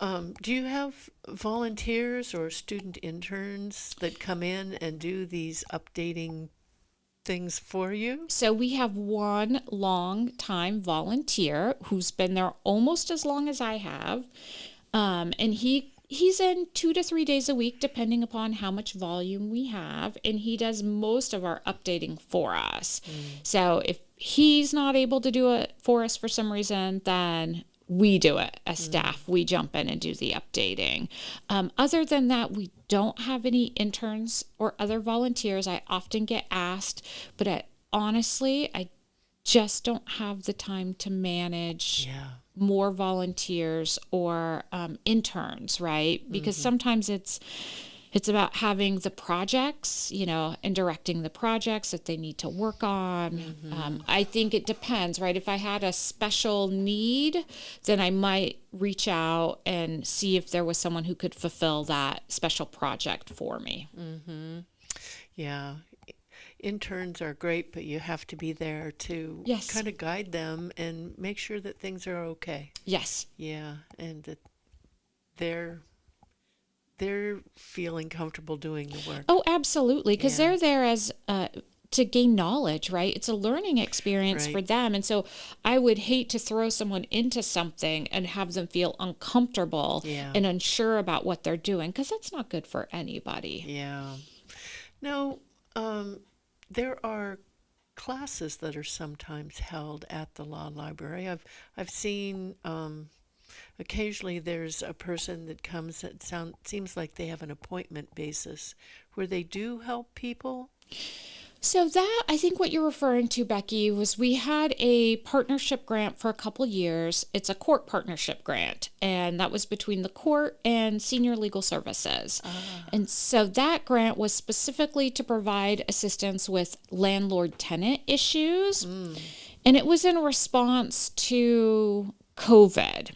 Do you have volunteers or student interns that come in and do these updating things for you? So we have one long-time volunteer who's been there almost as long as I have, and he's in 2 to 3 days a week, depending upon how much volume we have, and he does most of our updating for us. So if he's not able to do it for us for some reason, then we do it as staff. We jump in and do the updating. Other than that, we don't have any interns or other volunteers. I often get asked, but honestly, I just don't have the time to manage more volunteers or interns, right? Because sometimes it's about having the projects, and directing the projects that they need to work on. I think it depends, right? If I had a special need, then I might reach out and see if there was someone who could fulfill that special project for me. Yeah. interns are great, but you have to be there to Yes. kind of guide them and make sure that things are okay. Yes. Yeah, and that they're feeling comfortable doing the work. Oh, absolutely. Because Yeah. they're there as to gain knowledge, right? It's a learning experience for Right. them. And so I would hate to throw someone into something and have them feel uncomfortable Yeah. and unsure about what they're doing, because that's not good for anybody. Yeah. Now, there are classes that are sometimes held at the law library. I've seen occasionally there's a person that comes that seems like they have an appointment basis where they do help people. So that, I think what you're referring to, Becky, was we had a partnership grant for a couple years. It's a court partnership grant, and that was between the court and Senior Legal Services. And so that grant was specifically to provide assistance with landlord-tenant issues, and it was in response to COVID.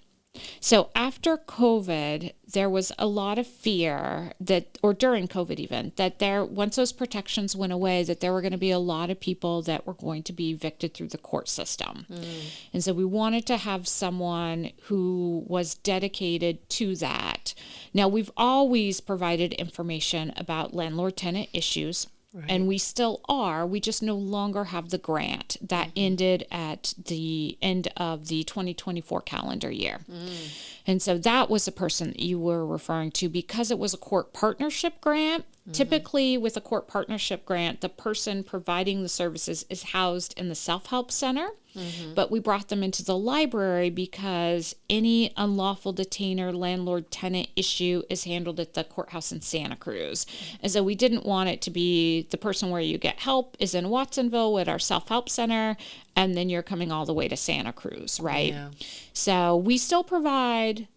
So after COVID, there was a lot of fear that, or during COVID even, that once those protections went away, that there were going to be a lot of people that were going to be evicted through the court system. And so we wanted to have someone who was dedicated to that. Now, we've always provided information about landlord-tenant issues. Right. And we still are. We just no longer have the grant that ended at the end of the 2024 calendar year. And so that was the person that you were referring to, because it was a court partnership grant. Typically, with a court partnership grant, the person providing the services is housed in the self-help center. But we brought them into the library because any unlawful detainer landlord-tenant issue is handled at the courthouse in Santa Cruz. And so we didn't want it to be the person where you get help is in Watsonville at our self-help center, and then you're coming all the way to Santa Cruz, right? Yeah. So we still provide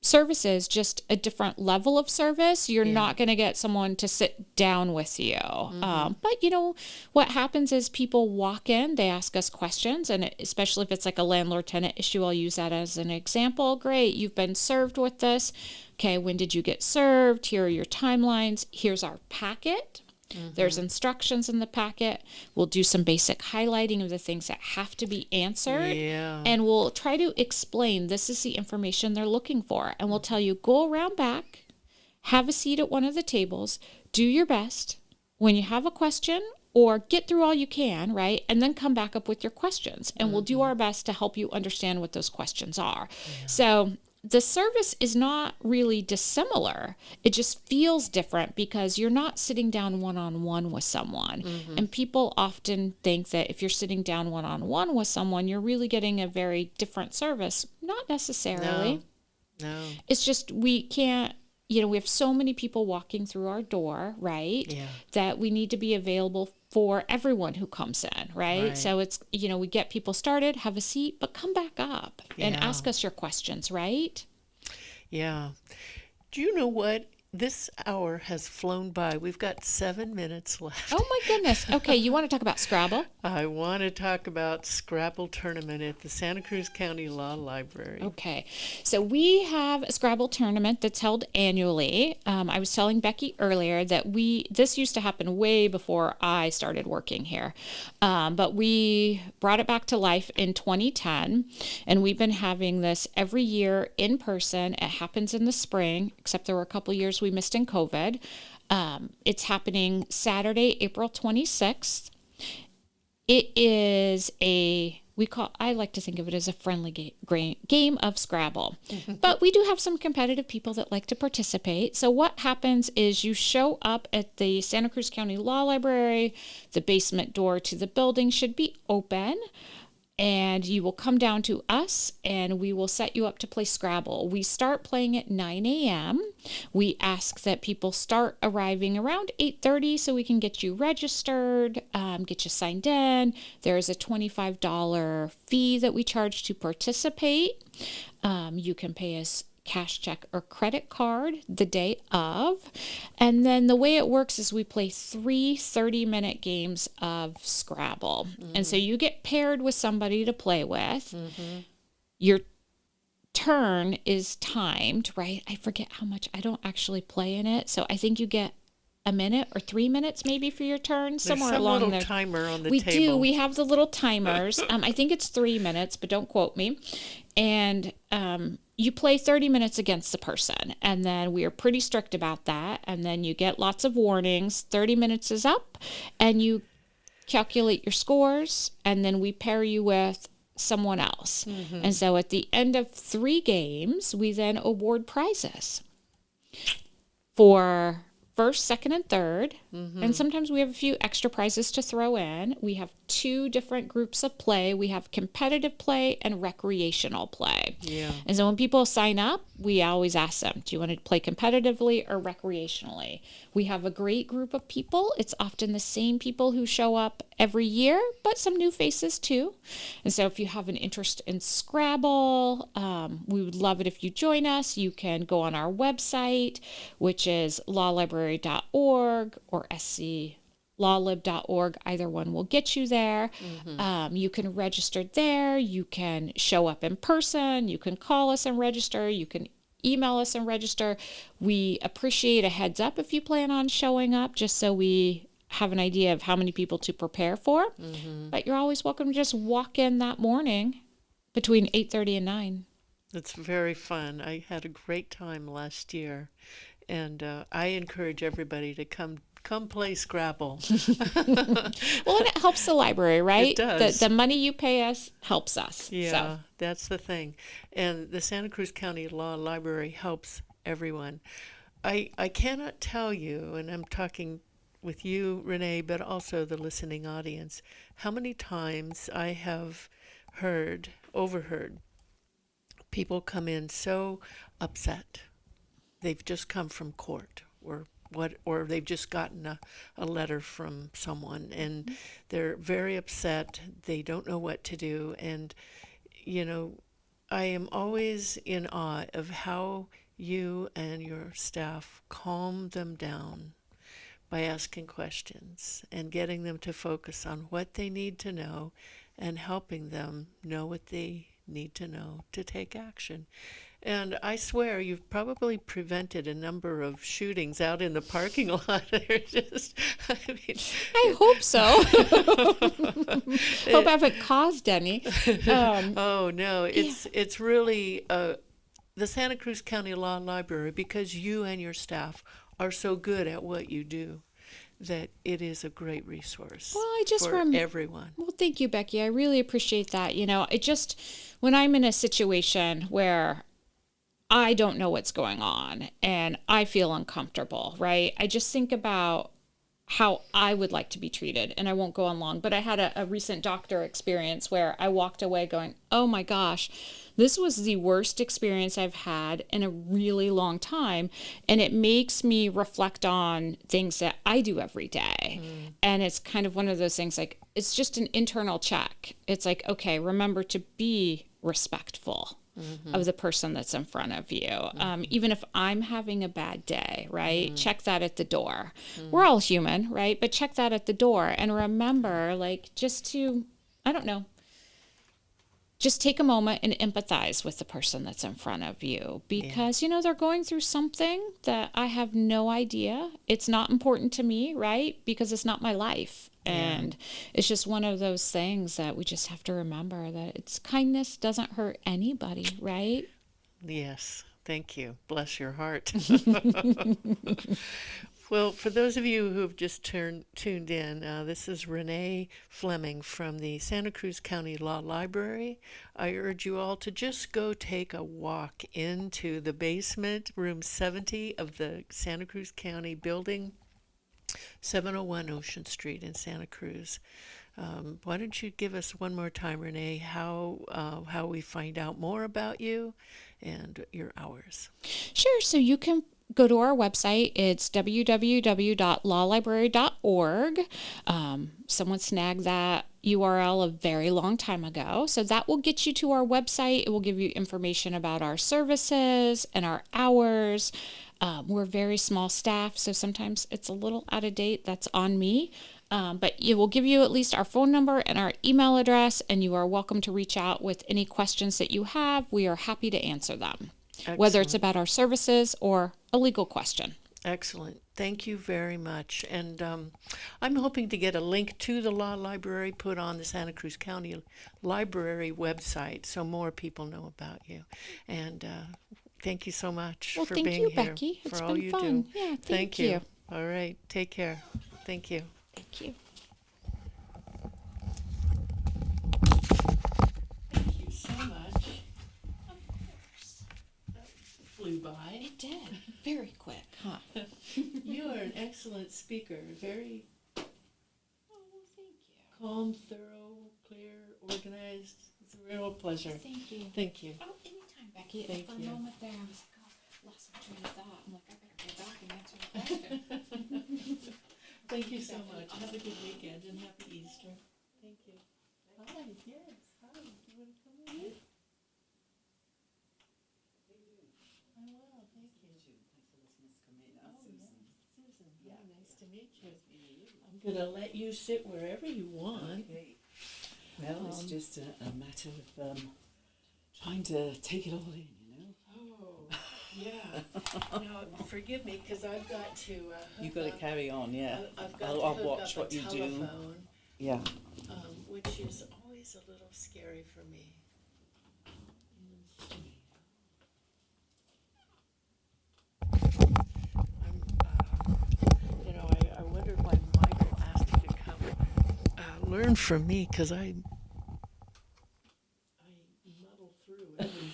services, just a different level of service. You're not going to get someone to sit down with you. But, you know, what happens is people walk in, they ask us questions, and especially if it's like a landlord-tenant issue, I'll use that as an example. Great, you've been served with this. Okay, when did you get served? Here are your timelines. Here's our packet. There's instructions in the packet. We'll do some basic highlighting of the things that have to be answered. Yeah. And we'll try to explain this is the information they're looking for. And we'll tell you, go around back, have a seat at one of the tables, do your best. When you have a question, or get through all you can, right? And then come back up with your questions. And we'll do our best to help you understand what those questions are. So the service is not really dissimilar. It just feels different because you're not sitting down one-on-one with someone. And people often think that if you're sitting down one-on-one with someone, you're really getting a very different service. Not necessarily. No. It's just we can't, you know, we have so many people walking through our door, right? Yeah. That we need to be available for everyone who comes in, right? So it's, you know, we get people started, have a seat, but come back up and ask us your questions, right? Yeah. Do you know what? This hour has flown by. We've got 7 minutes left. Oh my goodness. Okay, you want to talk about Scrabble? I want to talk about Scrabble tournament at the Santa Cruz County Law Library. Okay, so we have a Scrabble tournament that's held annually. I was telling Becky earlier that this used to happen way before I started working here, but we brought it back to life in 2010, and we've been having this every year in person. It happens in the spring, except there were a couple years we missed in COVID. It's happening Saturday, April 26th. It is I like to think of it as a friendly game of Scrabble. But we do have some competitive people that like to participate. So what happens is you show up at the Santa Cruz County Law Library. The basement door to the building should be open. And you will come down to us, and we will set you up to play Scrabble. We start playing at 9 a.m. We ask that people start arriving around 8:30 so we can get you registered, get you signed in. There is a $25 fee that we charge to participate. You can pay us cash, check, or credit card the day of. And then the way it works is we play 3 30-minute games of Scrabble. And so you get paired with somebody to play with. Your turn is timed, right? I forget how much. I don't actually play in it. So I think you get a minute or 3 minutes maybe for your turn, There's somewhere some along little there. timer on the We table. do. We have the little timers. I think it's 3 minutes, but don't quote me. And you play 30 minutes against the person, and then we are pretty strict about that. And then you get lots of warnings. 30 minutes is up, and you calculate your scores, and then we pair you with someone else. And so at the end of 3 games, we then award prizes for first, second, and third. And sometimes we have a few extra prizes to throw in. We have 2 different groups of play. We have competitive play and recreational play. Yeah. And so when people sign up, we always ask them, do you want to play competitively or recreationally? We have a great group of people. It's often the same people who show up every year, but some new faces too. And so if you have an interest in Scrabble, we would love it if you join us. You can go on our website, which is lawlibrary.org or sclawlib.org. Either one will get you there. You can register there. You can show up in person. You can call us and register. You can email us and register. We appreciate a heads up if you plan on showing up, just so we have an idea of how many people to prepare for. But you're always welcome to just walk in that morning between 8:30 and 9. It's very fun. I had a great time last year, and I encourage everybody to come play Scrabble. Well, and it helps the library, right? It does. The money you pay us helps us. Yeah, So. that's the thing. And the Santa Cruz County Law Library helps everyone. I cannot tell you, and I'm talking with you, Renee, but also the listening audience, how many times I have overheard people come in so upset. They've just come from court or they've just gotten a letter from someone, and they're very upset. They don't know what to do. And, I am always in awe of how you and your staff calm them down by asking questions and getting them to focus on what they need to know and helping them know what they need to know to take action. And I swear you've probably prevented a number of shootings out in the parking lot. I hope so. Hope I haven't caused any. Oh no, it's really the Santa Cruz County Law Library, because you and your staff are so good at what you do, that it is a great resource for everyone. Well, thank you, Becky. I really appreciate that. When I'm in a situation where I don't know what's going on and I feel uncomfortable, right? I just think about how I would like to be treated, and I won't go on long, but I had a recent doctor experience where I walked away going, oh my gosh, this was the worst experience I've had in a really long time. And it makes me reflect on things that I do every day. And it's kind of one of those things, like, it's just an internal check. It's like, okay, remember to be respectful of the person that's in front of you. Even if I'm having a bad day, right? Check that at the door. We're all human, right? But check that at the door, and remember, just to, I don't know, just take a moment and empathize with the person that's in front of you, because, they're going through something that I have no idea. It's not important to me, right? Because it's not my life. And it's just one of those things that we just have to remember, that kindness doesn't hurt anybody, right? Yes. Thank you. Bless your heart. Well, for those of you who have just tuned in, this is Renee Flemming from the Santa Cruz County Law Library. I urge you all to just go take a walk into the basement, room 70 of the Santa Cruz County building, 701 Ocean Street in Santa Cruz. Why don't you give us one more time, Renee, how we find out more about you and your hours? Sure. So you can go to our website. It's www.lawlibrary.org. Someone snagged that URL a very long time ago. So that will get you to our website. It will give you information about our services and our hours. We're a very small staff, so sometimes it's a little out of date. That's on me. But it will give you at least our phone number and our email address, and you are welcome to reach out with any questions that you have. We are happy to answer them, whether it's about our services or a legal question. Excellent. Thank you very much. And I'm hoping to get a link to the law library put on the Santa Cruz County Library website so more people know about you. And thank you so much Well, for thank being you, here. Becky. For It's all been you fun. do. Yeah, Thank you. you. All right. Take care. Thank you. Thank you. Thank you so much. Of course. That flew by. It did. Very quick, huh? You are an excellent speaker. Very Oh, well, thank you. calm, thorough, clear, organized. It's a real pleasure. Thank you. Thank you. Oh, anytime, Becky. Thank For you. a moment there, I was like, oh, lost my train of thought. I'm like, I better go back and answer the question. Thank you so much. Have a good weekend and happy Easter. Thank you. Hi, yes. Hi. Do you want to come in? I will. Thank you. Oh, yeah. Susan, hi, nice to meet you. I'm going to let you sit wherever you want. Okay. Well, it's just a matter of trying to take it all in, you know. Oh, yeah. Now, forgive me because I've got to. You've got to carry on, yeah. I've got I'll to hook watch up what a you do. telephone, Yeah. which is always a little scary for me. I wondered why Michael asked you to come learn from me because I muddle through every.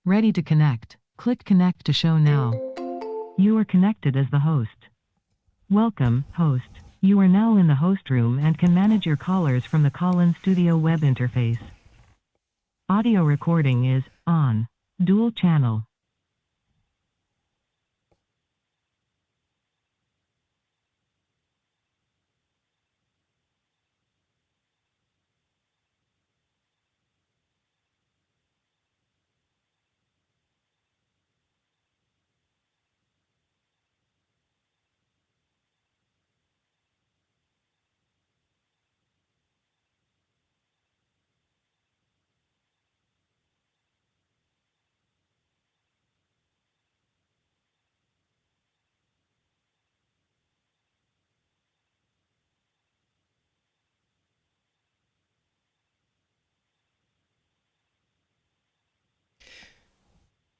Ready to connect. Click Connect to show now. You are connected as the host. Welcome, host. You are now in the host room and can manage your callers from the call-in studio web interface. Audio recording is on. Dual channel.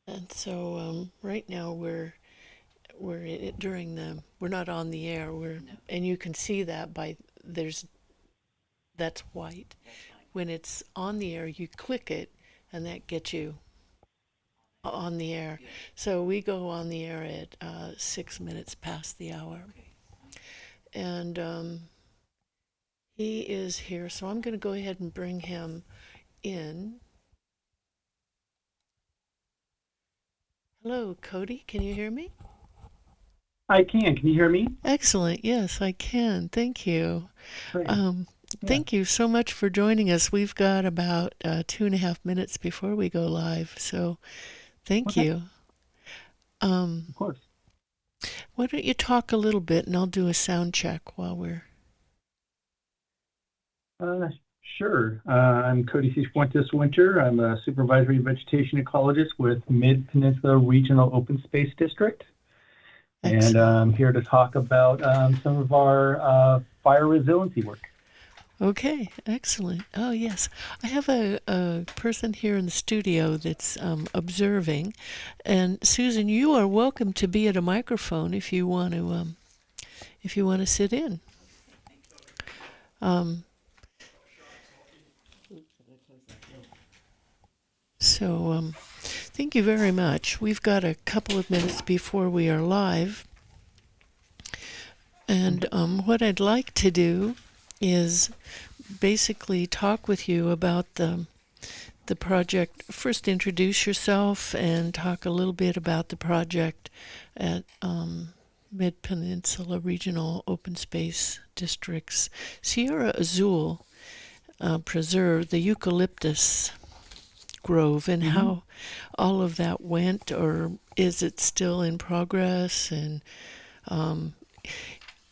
And so right now we're not on the air. And you can see that that's white. When it's on the air, you click it, and that gets you on the air. Yeah. So we go on the air at 6 minutes past the hour. Okay. And he is here, so I'm going to go ahead and bring him in. Hello, Coty. Can you hear me? I can. Can you hear me? Excellent. Yes, I can. Thank you. Great. Thank you so much for joining us. We've got about 2.5 minutes before we go live, so thank Okay. you. Of course. Why don't you talk a little bit, and I'll do a sound check while we're. Sure. I'm Coty Sifuentes-Winters. I'm a supervisory vegetation ecologist with MidPeninsula Regional Open Space District. Excellent. And I'm here to talk about some of our fire resiliency work. Okay, excellent. Oh, yes. I have a person here in the studio that's observing. And Susan, you are welcome to be at a microphone if you want to sit in. So thank you very much. We've got a couple of minutes before we are live. And what I'd like to do is basically talk with you about the project. First, introduce yourself and talk a little bit about the project at MidPeninsula Regional Open Space grove and how all of that went, or is it still in progress? And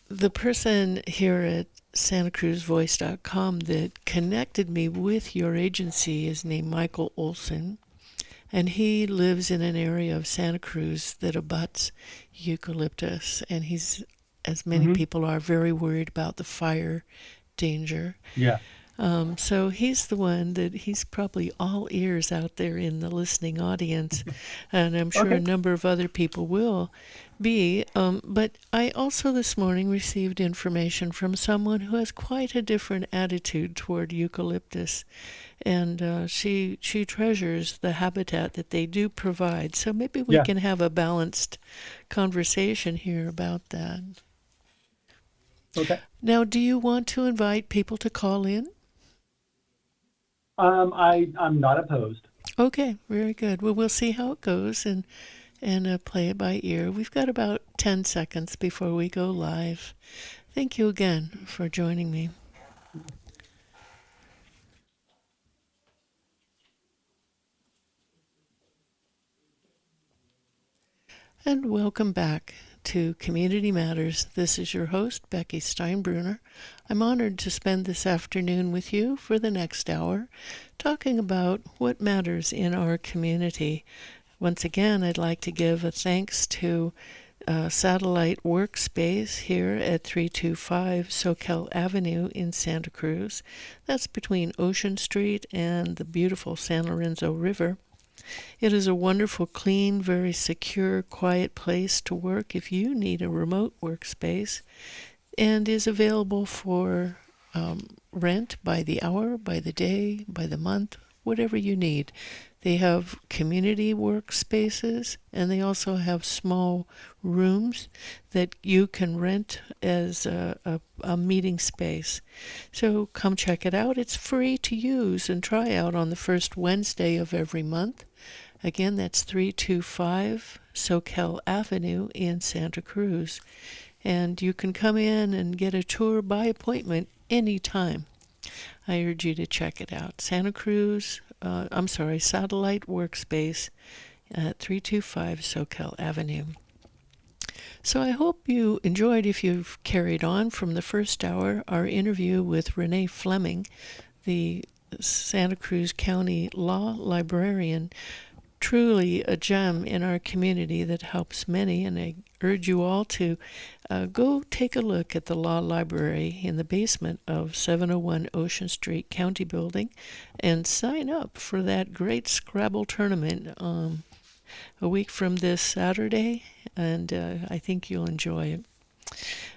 the person here at SantaCruzVoice.com that connected me with your agency is named Michael Olson, and he lives in an area of Santa Cruz that abuts eucalyptus, and he's, as many people are, very worried about the fire danger. Yeah. So he's the one that he's probably all ears out there in the listening audience, and I'm sure a number of other people will be. But I also this morning received information from someone who has quite a different attitude toward eucalyptus, and she treasures the habitat that they do provide. So maybe we can have a balanced conversation here about that. Okay. Now, do you want to invite people to call in? I'm not opposed. Okay, very good. Well, we'll see how it goes and play it by ear. We've got about 10 seconds before we go live. Thank you again for joining me. And welcome back to Community Matters. This is your host, Becky Steinbruner. I'm honored to spend this afternoon with you for the next hour, talking about what matters in our community. Once again, I'd like to give a thanks to Satellite Workspace here at 325 Soquel Avenue in Santa Cruz. That's between Ocean Street and the beautiful San Lorenzo River. It is a wonderful, clean, very secure, quiet place to work if you need a remote workspace, and is available for rent by the hour, by the day, by the month, whatever you need. They have community workspaces, and they also have small rooms that you can rent as a meeting space. So come check it out. It's free to use and try out on the first Wednesday of every month. Again, that's 325 Soquel Avenue in Santa Cruz. And you can come in and get a tour by appointment anytime. I urge you to check it out. Satellite Workspace at 325 Soquel Avenue. So I hope you enjoyed, if you've carried on from the first hour, our interview with Renee Flemming, the Santa Cruz County Law Librarian. Truly a gem in our community that helps many, and I urge you all to go take a look at the Law Library in the basement of 701 Ocean Street County Building and sign up for that great Scrabble tournament a week from this Saturday, and I think you'll enjoy it.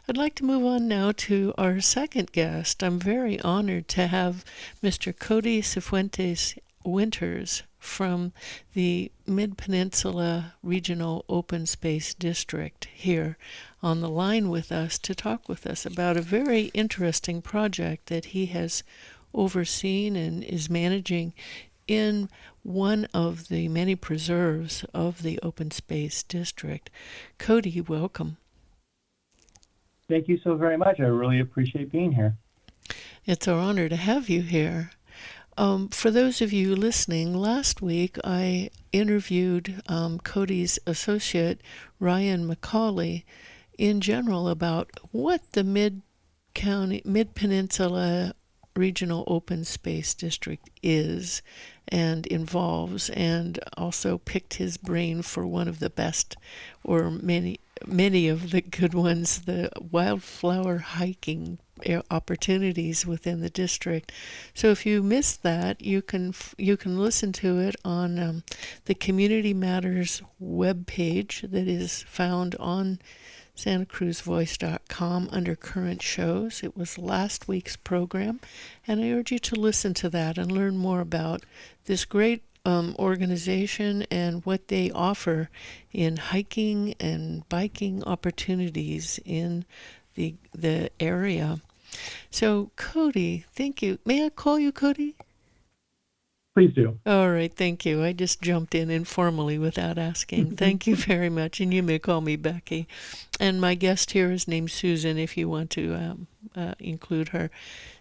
I'd like to move on now to our second guest. I'm very honored to have Mr. Coty Sifuentes-Winters from the MidPeninsula Regional Open Space District here on the line with us to talk with us about a very interesting project that he has overseen and is managing in one of the many preserves of the Open Space District. Coty, welcome. Thank you so very much. I really appreciate being here. It's our honor to have you here. For those of you listening, last week I interviewed Coty's associate, Ryan McCauley, in general about what the MidPeninsula Regional Open Space District is and involves, and also picked his brain for one of the best, or many of the good ones, the wildflower hiking opportunities within the district. So if you missed that, you can listen to it on the Community Matters webpage that is found on SantaCruzVoice.com under current shows. It was last week's program, and I urge you to listen to that and learn more about this great organization and what they offer in hiking and biking opportunities in the area. So, Coty, thank you. May I call you Coty? Please do. All right, thank you. I just jumped in informally without asking. Thank you very much, and you may call me Becky. And my guest here is named Susan if you want to include her.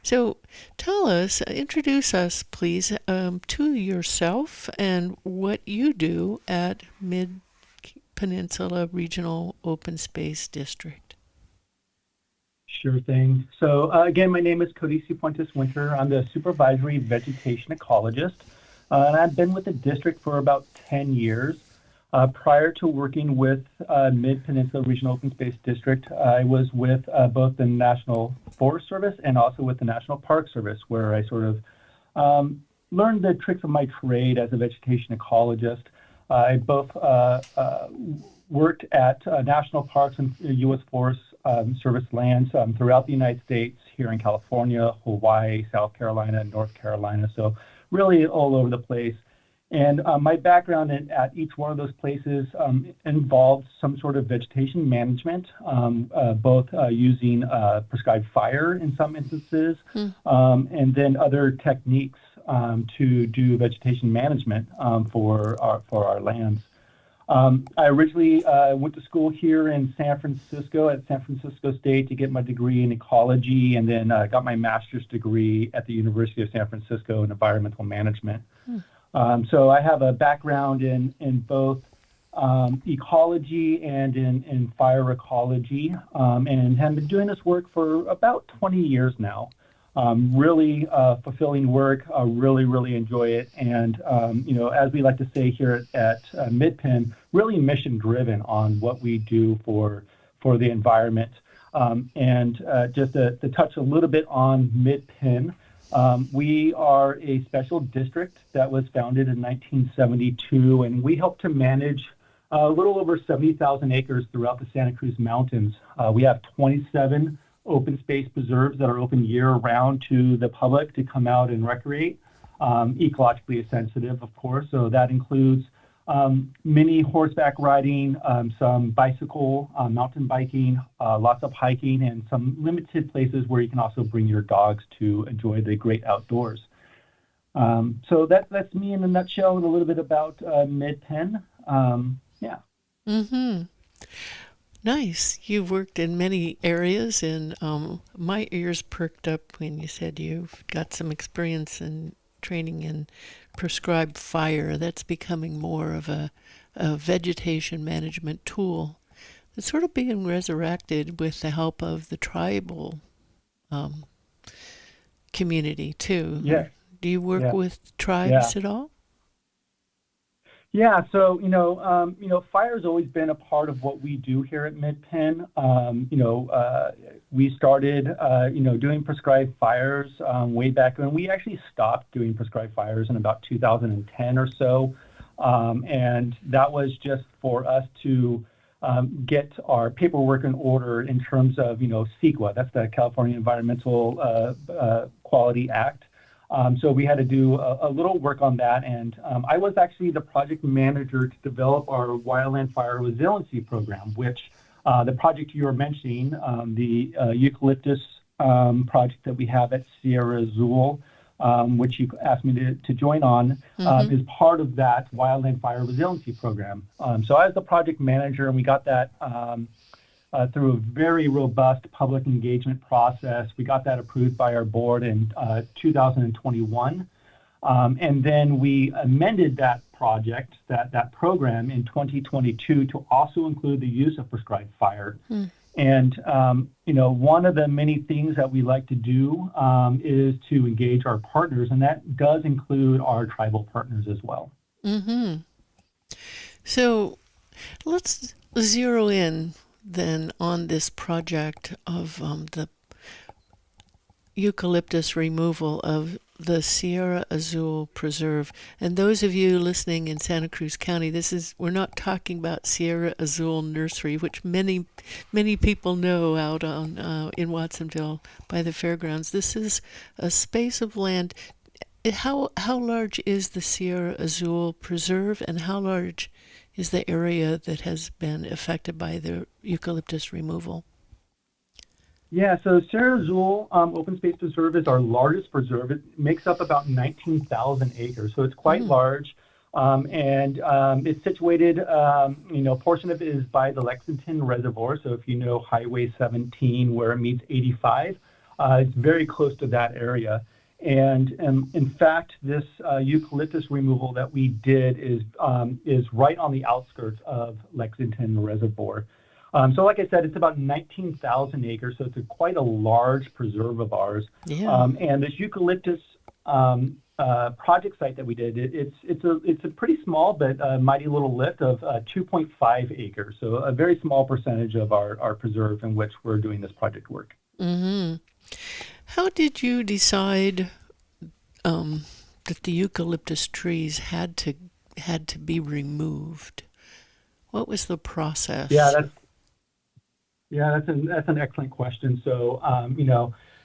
So tell us, introduce us, please, to yourself and what you do at MidPeninsula Regional Open Space District. Sure thing. So again, my name is Coty Sifuentes-Winters. I'm the supervisory vegetation ecologist, and I've been with the district for about 10 years. Prior to working with MidPeninsula Regional Open Space District, I was with both the National Forest Service and also with the National Park Service, where I sort of learned the tricks of my trade as a vegetation ecologist. I both worked at national parks and U.S. Forest Service lands throughout the United States, here in California, Hawaii, South Carolina, North Carolina, so really all over the place. And my background at each one of those places involved some sort of vegetation management, both using prescribed fire in some instances, and then other techniques to do vegetation management for our lands. I originally went to school here in San Francisco at San Francisco State to get my degree in ecology, and then got my master's degree at the University of San Francisco in environmental management. So I have a background in both ecology and in fire ecology, and have been doing this work for about 20 years now. Really fulfilling work. I really enjoy it. And, as we like to say here at MidPen, really mission driven on what we do for the environment. And just to touch a little bit on MidPen, we are a special district that was founded in 1972, and we help to manage a little over 70,000 acres throughout the Santa Cruz Mountains. We have 27 open space preserves that are open year-round to the public to come out and recreate, ecologically sensitive, of course. So that includes many horseback riding, some bicycle, mountain biking, lots of hiking, and some limited places where you can also bring your dogs to enjoy the great outdoors. So that's me in a nutshell, and a little bit about MidPen. Yeah. Mm-hmm. Nice. You've worked in many areas, and my ears perked up when you said you've got some experience in training in prescribed fire. That's becoming more of a vegetation management tool. It's sort of being resurrected with the help of the tribal community too. Yeah. Do you work with tribes at all? Yeah, so fire's always been a part of what we do here at MidPen. We started doing prescribed fires way back when. We actually stopped doing prescribed fires in about 2010 or so, and that was just for us to get our paperwork in order in terms of CEQA. That's the California Environmental Quality Act. So we had to do a little work on that, and I was actually the project manager to develop our wildland fire resiliency program, which the project you were mentioning, the eucalyptus project that we have at Sierra Azul, which you asked me to join on, is part of that wildland fire resiliency program. So I was the project manager, and we got that through a very robust public engagement process. We got that approved by our board in 2021. And then we amended that project, that program in 2022 to also include the use of prescribed fire. And, one of the many things that we like to do is to engage our partners, and that does include our tribal partners as well. Mm-hmm. So let's zero in then on this project of the eucalyptus removal of the Sierra Azul Preserve. And those of you listening in Santa Cruz County, we're not talking about Sierra Azul Nursery, which many people know out on in Watsonville by the fairgrounds. This is a space of land. How large is the Sierra Azul Preserve, and how large is the area that has been affected by the eucalyptus removal? Yeah, so Sierra Azul Open Space Preserve is our largest preserve. It makes up about 19,000 acres, so it's quite large. And it's situated, a portion of it is by the Lexington Reservoir. So if you know Highway 17, where it meets 85, It's very close to that area. And in fact, this eucalyptus removal that we did is right on the outskirts of Lexington Reservoir. So like I said, it's about 19,000 acres, so it's quite a large preserve of ours. Yeah. And this eucalyptus project site that we did, it's a pretty small but mighty little lift of 2.5 acres, so a very small percentage of our preserve in which we're doing this project work. Mm-hmm. How did you decide that the eucalyptus trees had to be removed? What was the process? That's an excellent question. So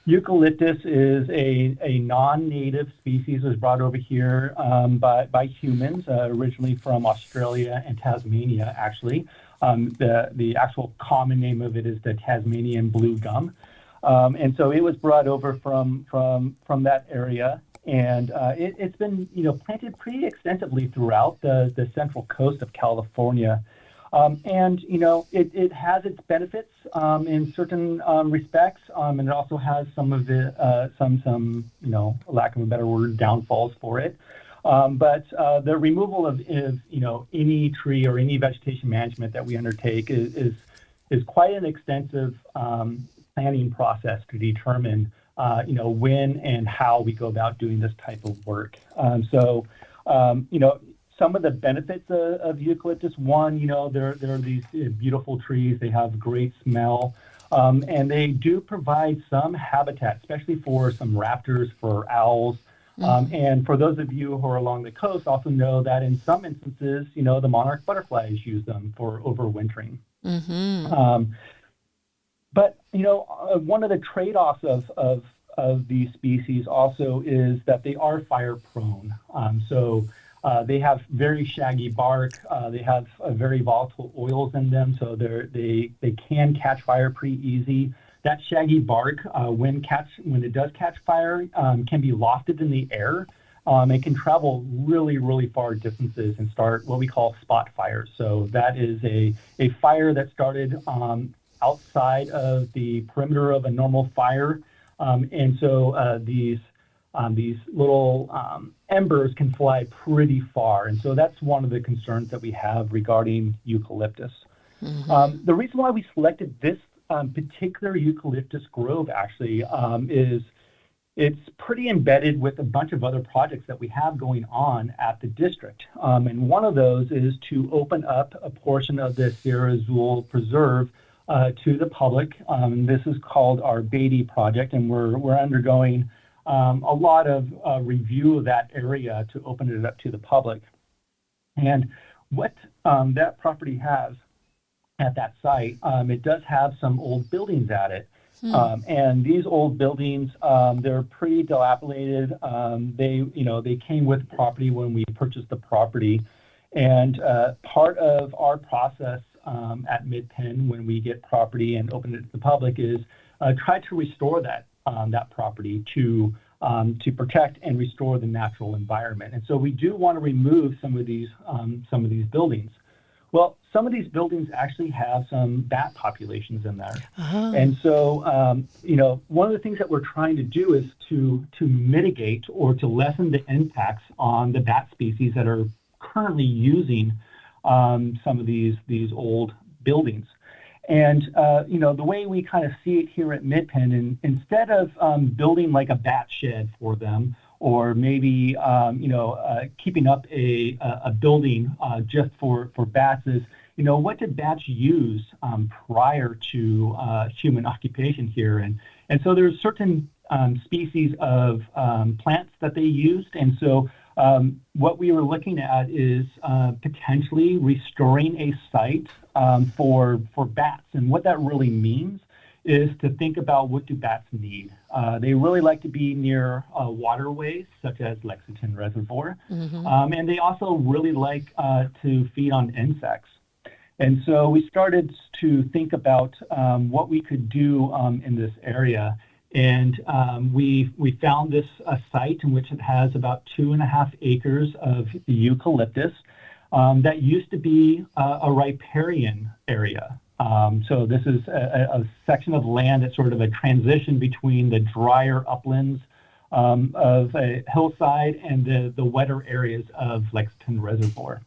eucalyptus is a non-native species. It was brought over here by humans, originally from Australia and Tasmania, actually. The actual common name of it is the Tasmanian blue gum. And so it was brought over from that area, and it's been planted pretty extensively throughout the central coast of California. And it has its benefits in certain respects, and it also has some of the some lack of a better word, downfalls for it. But the removal of any tree or any vegetation management that we undertake is quite an extensive planning process to determine when and how we go about doing this type of work. Some of the benefits of eucalyptus, one, there are these beautiful trees. They have great smell, and they do provide some habitat, especially for some raptors, for owls. And for those of you who are along the coast also know that in some instances, the monarch butterflies use them for overwintering. Mm-hmm. But one of the trade-offs of these species also is that they are fire prone. They have very shaggy bark. They have very volatile oils in them, so they can catch fire pretty easy. That shaggy bark, when it does catch fire, can be lofted in the air. It can travel really, really far distances and start what we call spot fires. So that is a fire that started outside of the perimeter of a normal fire, and so these little embers can fly pretty far, and so that's one of the concerns that we have regarding eucalyptus. Mm-hmm. The reason why we selected this particular eucalyptus grove actually is it's pretty embedded with a bunch of other projects that we have going on at the district, and one of those is to open up a portion of the Sierra Azul Preserve to the public. This is called our Beatty project, and we're undergoing a lot of review of that area to open it up to the public. And what that property has at that site, it does have some old buildings at it. And these old buildings, they're pretty dilapidated. They came with the property when we purchased the property. And part of our process at MidPen, when we get property and open it to the public, is try to restore that property to protect and restore the natural environment. And so we do want to remove some of these buildings. Well, some of these buildings actually have some bat populations in there. Uh-huh. And so, one of the things that we're trying to do is to mitigate or to lessen the impacts on the bat species that are currently using some of these old buildings. And, the way we kind of see it here at MidPen, and instead of building like a bat shed for them, or maybe, keeping up a building just for bats, is, what did bats use prior to human occupation here? And so there's certain species of plants that they used. And so what we were looking at is potentially restoring a site for bats. And what that really means is to think about, what do bats need? They really like to be near waterways, such as Lexington Reservoir. Mm-hmm. And they also really like to feed on insects. And so we started to think about what we could do in this area. And we found this site in which it has about 2.5 acres of eucalyptus that used to be a riparian area. So this is a section of land that's sort of a transition between the drier uplands of a hillside and the wetter areas of Lexington Reservoir.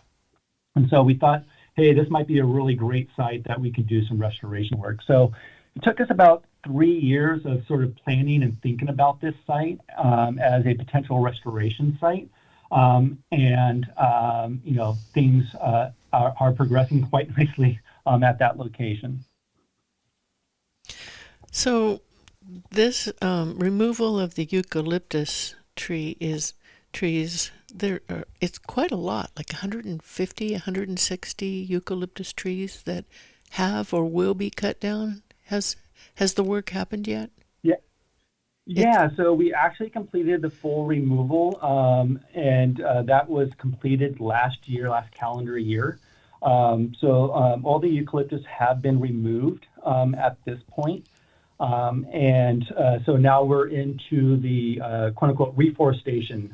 And so we thought, hey, this might be a really great site that we could do some restoration work. So it took us about 3 years of sort of planning and thinking about this site as a potential restoration site. Things are progressing quite nicely at that location. So this removal of the eucalyptus trees, it's quite a lot, like 150, 160 eucalyptus trees that have or will be cut down. Has the work happened yet? Yeah, so we actually completed the full removal, and that was completed last calendar year. All the eucalyptus have been removed at this point. So now we're into the quote unquote reforestation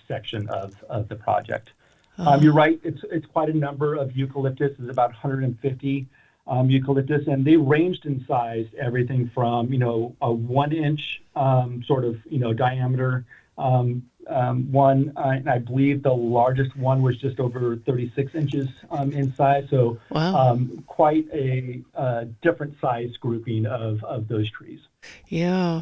section of the project. You're right, it's quite a number of eucalyptus. It's about 150 eucalyptus, and they ranged in size, everything from a 1 inch sort of diameter one, and I believe the largest one was just over 36 inches in size. So wow. Quite a different size grouping of those trees. Yeah.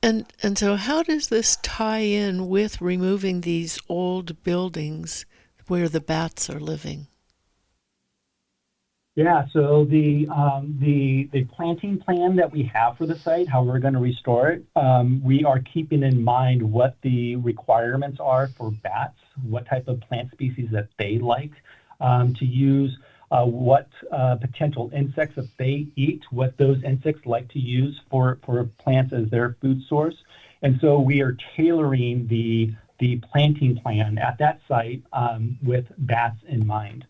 And so how does this tie in with removing these old buildings where the bats are living? Yeah, so the planting plan that we have for the site, how we're going to restore it, we are keeping in mind what the requirements are for bats, what type of plant species that they like to use, what potential insects that they eat, what those insects like to use for plants as their food source. And so we are tailoring the planting plan at that site with bats in mind.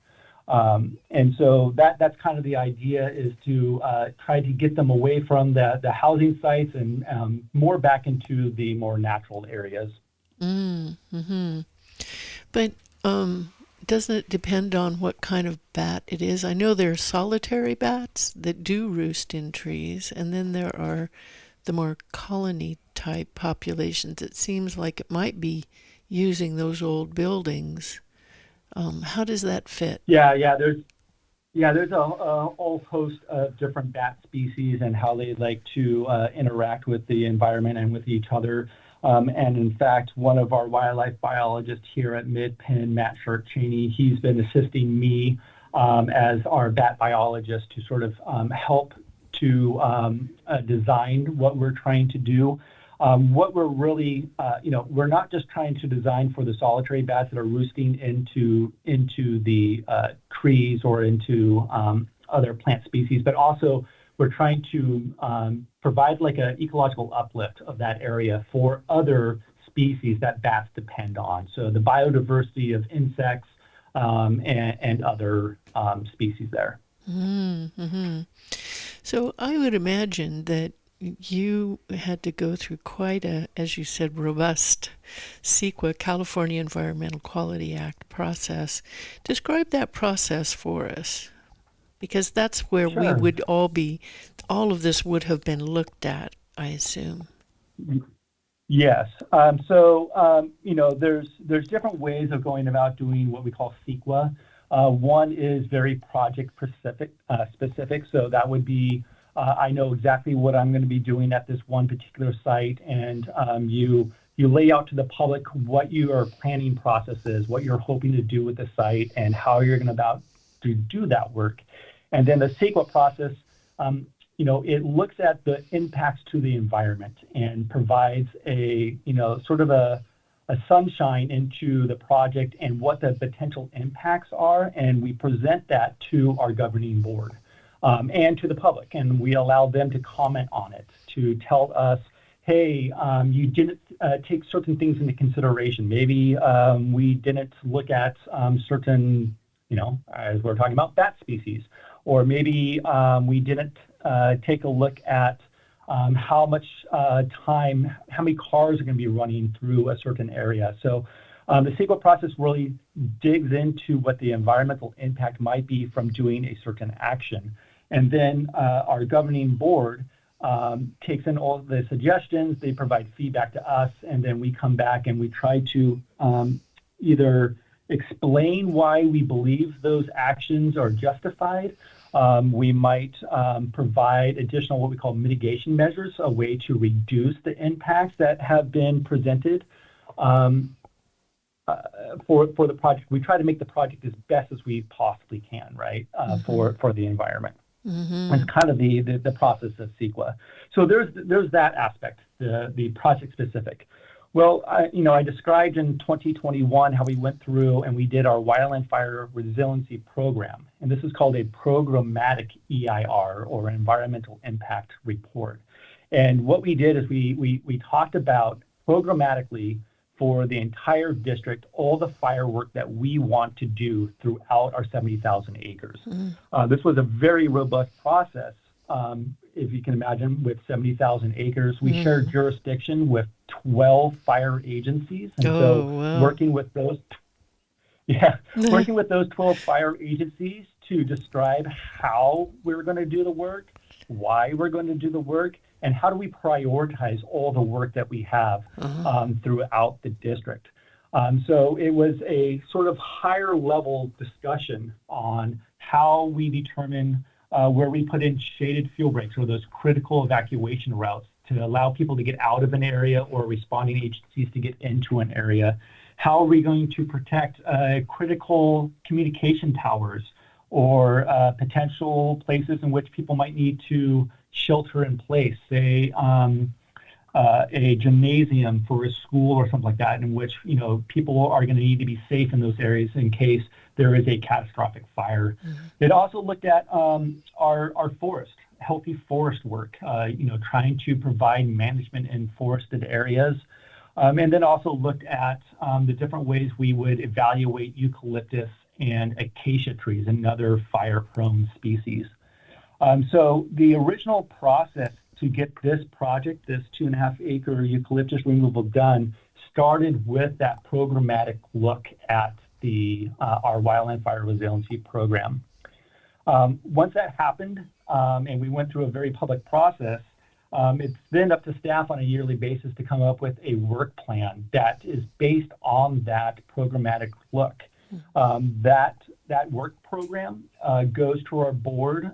And so that's kind of the idea, is to try to get them away from the housing sites and more back into the more natural areas. Mm-hmm. But doesn't it depend on what kind of bat it is? I know there are solitary bats that do roost in trees, and then there are the more colony type populations. It seems like it might be using those old buildings. How does that fit? There's a whole host of different bat species and how they like to interact with the environment and with each other. And in fact, one of our wildlife biologists here at MidPen, Matt Sharp-Cheney, he's been assisting me as our bat biologist to sort of help to design what we're trying to do. What we're really, we're not just trying to design for the solitary bats that are roosting into the trees or into other plant species, but also we're trying to provide like an ecological uplift of that area for other species that bats depend on. So the biodiversity of insects and other species there. Mm-hmm. So I would imagine that you had to go through quite a, as you said, robust CEQA, California Environmental Quality Act process. Describe that process for us, because that's where we would all of this would have been looked at, I assume. Yes. There's different ways of going about doing what we call CEQA. One is very project specific. So that would be, I know exactly what I'm going to be doing at this one particular site, and you lay out to the public what your planning process is, what you're hoping to do with the site, and how you're going to do that work. And then the CEQA process, it looks at the impacts to the environment and provides a sort of a sunshine into the project and what the potential impacts are, and we present that to our governing board. And to the public, and we allow them to comment on it, to tell us, hey, you didn't take certain things into consideration. Maybe we didn't look at certain, as we're talking about, bat species, or maybe we didn't take a look at how much time, how many cars are going to be running through a certain area. So the CEQA process really digs into what the environmental impact might be from doing a certain action. And then our governing board takes in all the suggestions, they provide feedback to us, and then we come back and we try to either explain why we believe those actions are justified. We might provide additional what we call mitigation measures, a way to reduce the impacts that have been presented for the project. We try to make the project as best as we possibly can, right, for the environment. It's kind of the process of CEQA. So there's that aspect, the project specific. Well, I described in 2021 how we went through and we did our wildland fire resiliency program. And this is called a programmatic EIR, or environmental impact report. And what we did is we talked about programmatically for the entire district, all the fire work that we want to do throughout our 70,000 acres. This was a very robust process. If you can imagine, with 70,000 acres, we share jurisdiction with 12 fire agencies. And working with those 12 fire agencies to describe how we're going to do the work, why we're going to do the work, and how do we prioritize all the work that we have throughout the district. So it was a sort of higher level discussion on how we determine where we put in shaded fuel breaks, or those critical evacuation routes to allow people to get out of an area or responding agencies to get into an area. How are we going to protect critical communication towers, or potential places in which people might need to shelter in place, say a gymnasium for a school or something like that, in which people are going to need to be safe in those areas in case there is a catastrophic fire. It also looked at our forest, healthy forest work, trying to provide management in forested areas, and then also looked at the different ways we would evaluate eucalyptus and acacia trees and other fire-prone species. So the original process to get this project, this 2.5 acre eucalyptus removal done, started with that programmatic look at our wildland fire resiliency program. Once that happened, and we went through a very public process, it's then up to staff on a yearly basis to come up with a work plan that is based on that programmatic look. That work program goes to our board,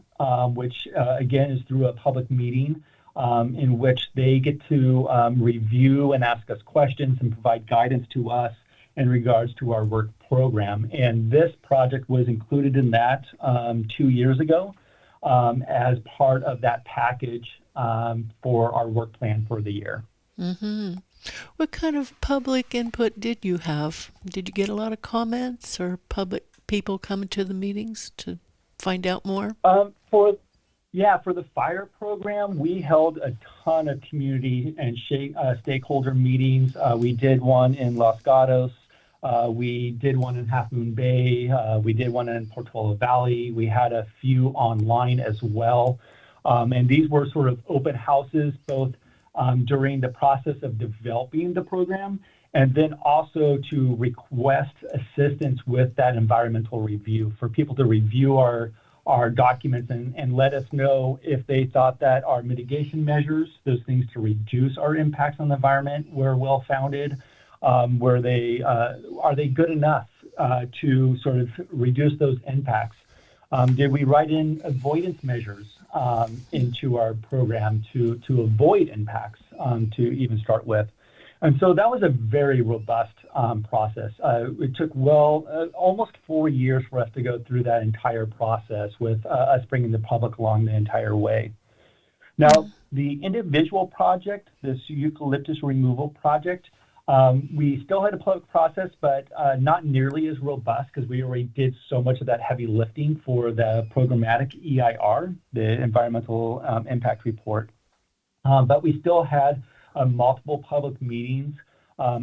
which again is through a public meeting, in which they get to review and ask us questions and provide guidance to us in regards to our work program. And this project was included in that 2 years ago as part of that package for our work plan for the year. What kind of public input did you have? Did you get a lot of comments or public people coming to the meetings to find out more? For the fire program, we held a ton of community and stakeholder meetings. We did one in Los Gatos. We did one in Half Moon Bay. We did one in Portola Valley. We had a few online as well. And these were sort of open houses, both during the process of developing the program, and then also to request assistance with that environmental review, for people to review our documents and let us know if they thought that our mitigation measures, those things to reduce our impacts on the environment, were well founded. Are they good enough to sort of reduce those impacts? Did we write in avoidance measures into our program to avoid impacts to even start with? And so that was a very robust process. It took almost 4 years for us to go through that entire process, with us bringing the public along the entire way. Now, the individual project, this eucalyptus removal project, we still had a public process, but not nearly as robust, because we already did so much of that heavy lifting for the programmatic EIR, the environmental impact report. But we still had multiple public meetings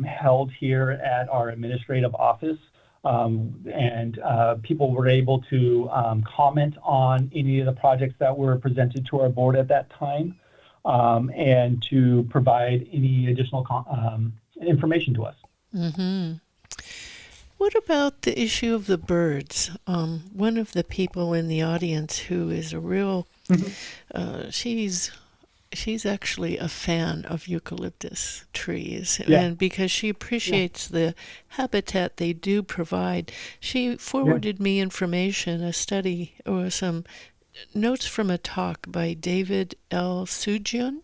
held here at our administrative office, and people were able to comment on any of the projects that were presented to our board at that time, and to provide any additional information to us. What about the issue of the birds? One of the people in the audience who is a real, she's actually a fan of eucalyptus trees, Yeah. and because she appreciates the habitat they do provide, she forwarded me information, a study, or some notes from a talk by David L. Sujian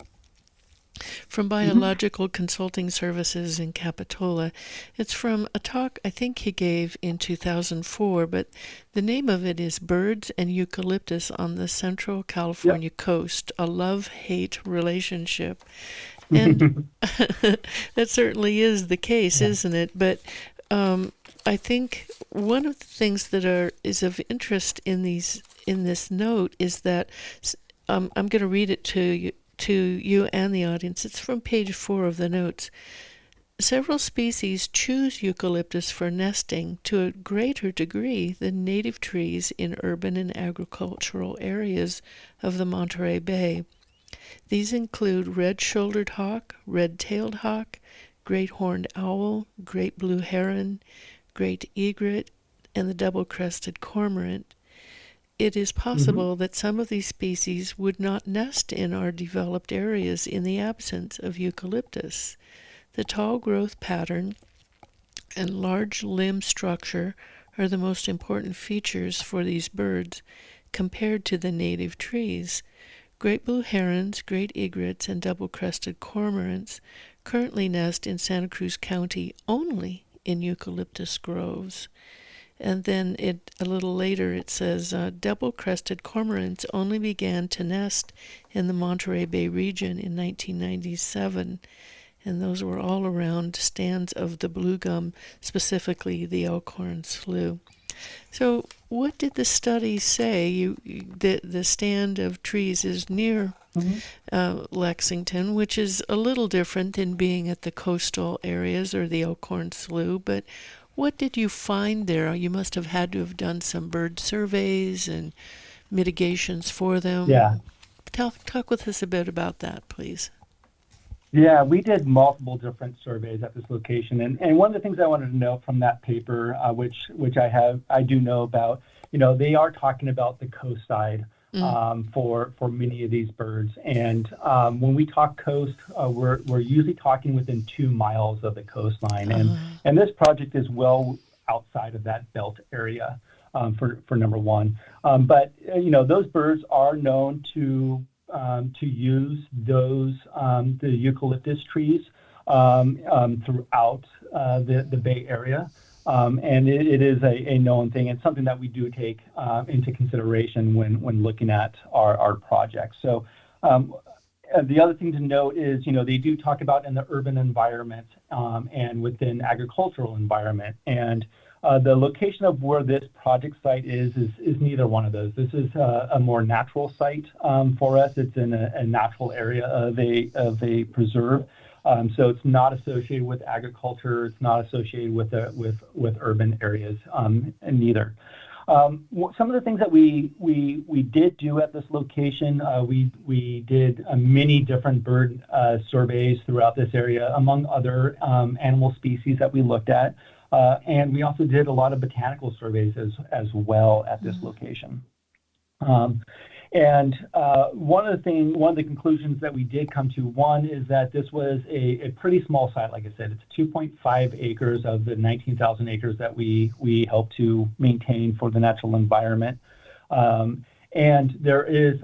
from Biological Consulting Services in Capitola. It's from a talk I think he gave in 2004, but the name of it is Birds and Eucalyptus on the Central California Coast, a Love-Hate Relationship. And that certainly is the case, isn't it? But I think one of the things that is of interest in this note is that I'm going to read it to you and the audience. It's from page 4 of the notes. Several species choose eucalyptus for nesting to a greater degree than native trees in urban and agricultural areas of the Monterey Bay. These include red-shouldered hawk, red-tailed hawk, great horned owl, great blue heron, great egret, and the double-crested cormorant. It is possible that some of these species would not nest in our developed areas in the absence of eucalyptus. The tall growth pattern and large limb structure are the most important features for these birds compared to the native trees. Great blue herons, great egrets, and double-crested cormorants currently nest in Santa Cruz County only in eucalyptus groves. And then a little later it says, double-crested cormorants only began to nest in the Monterey Bay region in 1997, and those were all around stands of the blue gum, specifically the elkhorn slough. So what did the study say? The stand of trees is near Lexington, which is a little different than being at the coastal areas or the elkhorn slough, but what did you find there? You must have had to have done some bird surveys and mitigations for them. Yeah. Talk with us a bit about that, please. Yeah, we did multiple different surveys at this location, and one of the things I wanted to note from that paper, which I do know about, they are talking about the coast side for many of these birds, and when we talk coast, we're usually talking within 2 miles of the coastline, and this project is well outside of that belt area for number one, but those birds are known to use those the eucalyptus trees throughout the Bay Area, and it is a known thing. It's something that we do take into consideration when looking at our projects. So the other thing to note is, they do talk about in the urban environment and within agricultural environment, and the location of where this project site is neither one of those. This is a more natural site for us. It's in a natural area of a preserve, so it's not associated with agriculture. It's not associated with urban areas, and neither. Some of the things that we did do at this location, we did many different bird surveys throughout this area, among other animal species that we looked at. And we also did a lot of botanical surveys as well at this location. And one of the conclusions that we did come to, one, is that this was a pretty small site. Like I said, it's 2.5 acres of the 19,000 acres that we help to maintain for the natural environment. And there is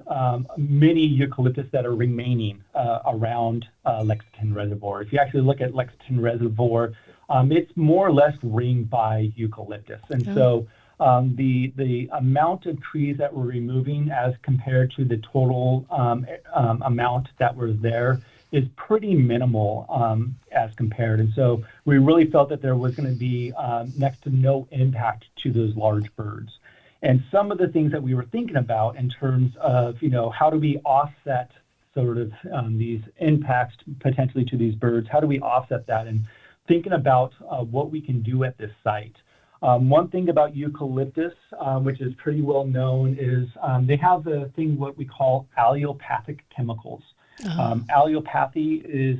many eucalyptus that are remaining around Lexington Reservoir. If you actually look at Lexington Reservoir, it's more or less ringed by eucalyptus. And so the amount of trees that we're removing as compared to the total amount that was there is pretty minimal as compared. And so we really felt that there was going to be next to no impact to those large birds. And some of the things that we were thinking about in terms of, how do we offset sort of these impacts potentially to these birds? How do we offset that? And thinking about what we can do at this site. One thing about eucalyptus, which is pretty well known, is they have the thing what we call allelopathic chemicals. Allelopathy is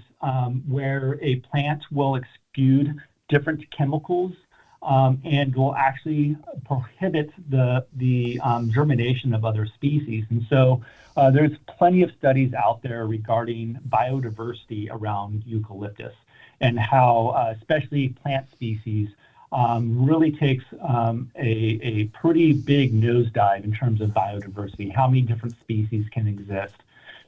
where a plant will exude different chemicals and will actually prohibit the germination of other species. And so there's plenty of studies out there regarding biodiversity around eucalyptus and how especially plant species really takes a pretty big nosedive in terms of biodiversity, how many different species can exist.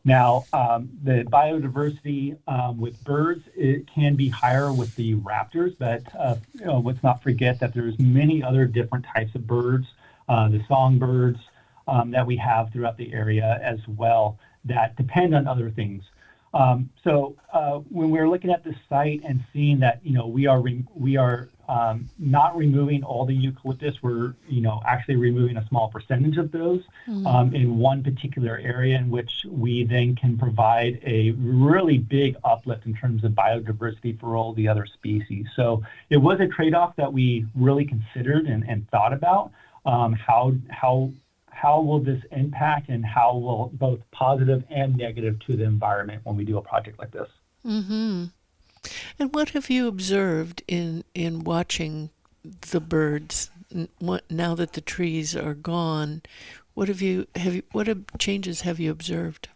Now, the biodiversity with birds, it can be higher with the raptors, but let's not forget that there's many other different types of birds, the songbirds that we have throughout the area as well that depend on other things. So when we're looking at this site and seeing that, we are not removing all the eucalyptus, we're, actually removing a small percentage of those in one particular area in which we then can provide a really big uplift in terms of biodiversity for all the other species. So it was a trade-off that we really considered and thought about how will this impact and how will both positive and negative to the environment when we do a project like this. Mm-hmm. And what have you observed in watching the birds now that the trees are gone? What changes have you observed?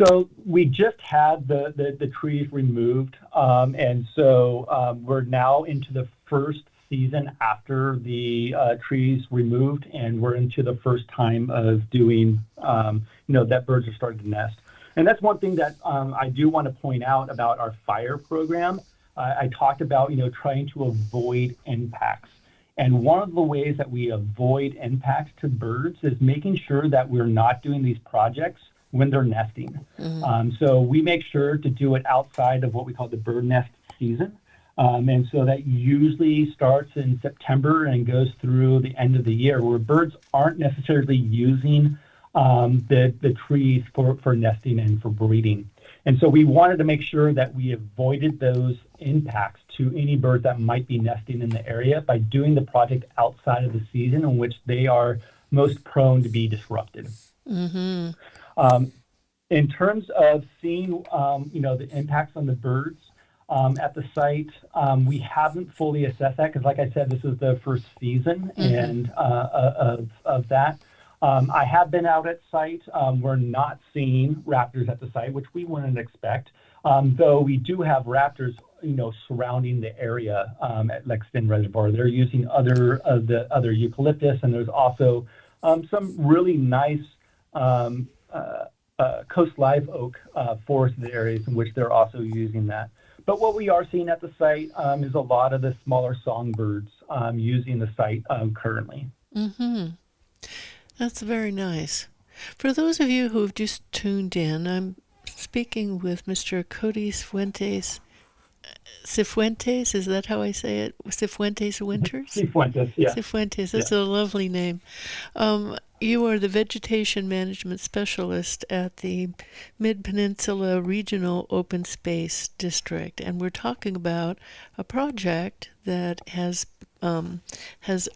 So we just had the trees removed, and so we're now into the first season after the trees removed, and we're into the first time of doing, that birds are starting to nest. And that's one thing that I do want to point out about our fire program. I talked about, trying to avoid impacts. And one of the ways that we avoid impacts to birds is making sure that we're not doing these projects when they're nesting. Mm-hmm. So we make sure to do it outside of what we call the bird nest season. And so that usually starts in September and goes through the end of the year, where birds aren't necessarily using the trees for nesting and for breeding. And so we wanted to make sure that we avoided those impacts to any birds that might be nesting in the area by doing the project outside of the season in which they are most prone to be disrupted. Mm-hmm. In terms of seeing, the impacts on the birds, at the site, we haven't fully assessed that because, like I said, this is the first season and of that. I have been out at site. We're not seeing raptors at the site, which we wouldn't expect, though we do have raptors, surrounding the area at Lexington Reservoir. They're using other of the other eucalyptus, and there's also some really nice coast live oak forested areas in which they're also using that. But what we are seeing at the site is a lot of the smaller songbirds using the site currently. Mm-hmm. That's very nice. For those of you who have just tuned in, I'm speaking with Mr. Coty Sifuentes, is that how I say it? Sifuentes-Winters? Sifuentes, yeah. Sifuentes, that's a lovely name. You are the Vegetation Management Specialist at the MidPeninsula Regional Open Space District, and we're talking about a project that has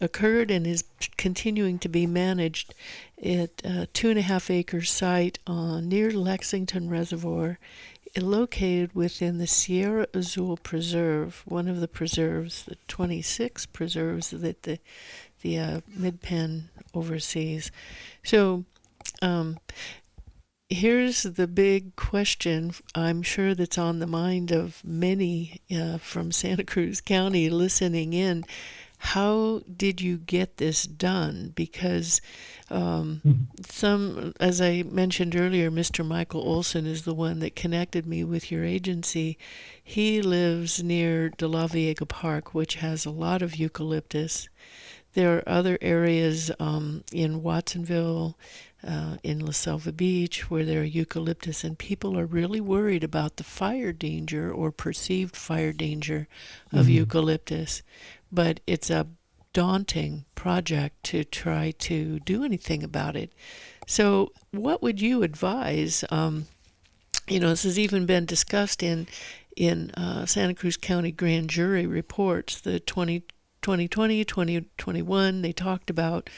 occurred and is continuing to be managed at a 2.5 acre site near Lexington Reservoir, located within the Sierra Azul Preserve, one of the preserves, the 26 preserves that the MidPen oversees. So here's the big question, I'm sure, that's on the mind of many from Santa Cruz County listening in. How did you get this done? Because as I mentioned earlier, Mr. Michael Olson is the one that connected me with your agency. He lives near De La Viega Park, which has a lot of eucalyptus. There are other areas in Watsonville, in La Selva Beach, where there are eucalyptus, and people are really worried about the fire danger or perceived fire danger of eucalyptus. But it's a daunting project to try to do anything about it. So what would you advise? This has even been discussed in Santa Cruz County grand jury reports, the 2020, 2021. They talked about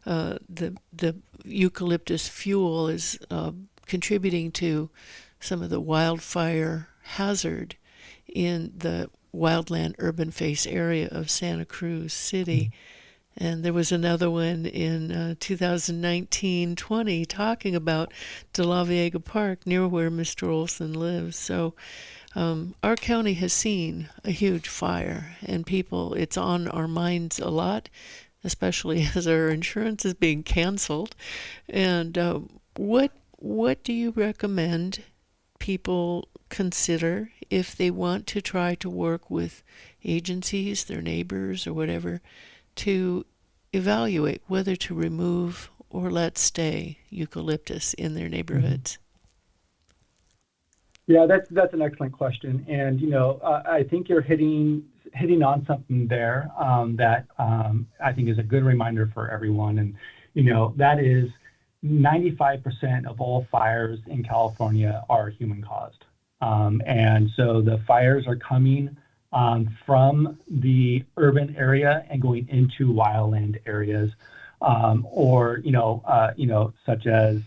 the eucalyptus fuel is contributing to some of the wildfire hazard in the wildland urban face area of Santa Cruz City. And there was another one in 2019-20 talking about De La Viega Park, near where Mr. Olson lives. So our county has seen a huge fire, and it's on our minds a lot, especially as our insurance is being canceled. And what do you recommend people consider if they want to try to work with agencies, their neighbors, or whatever, to evaluate whether to remove or let stay eucalyptus in their neighborhoods? Yeah, that's an excellent question, and I think you're hitting on something there that I think is a good reminder for everyone, and that is 95% of all fires in California are human caused, and so the fires are coming from the urban area and going into wildland areas, or such as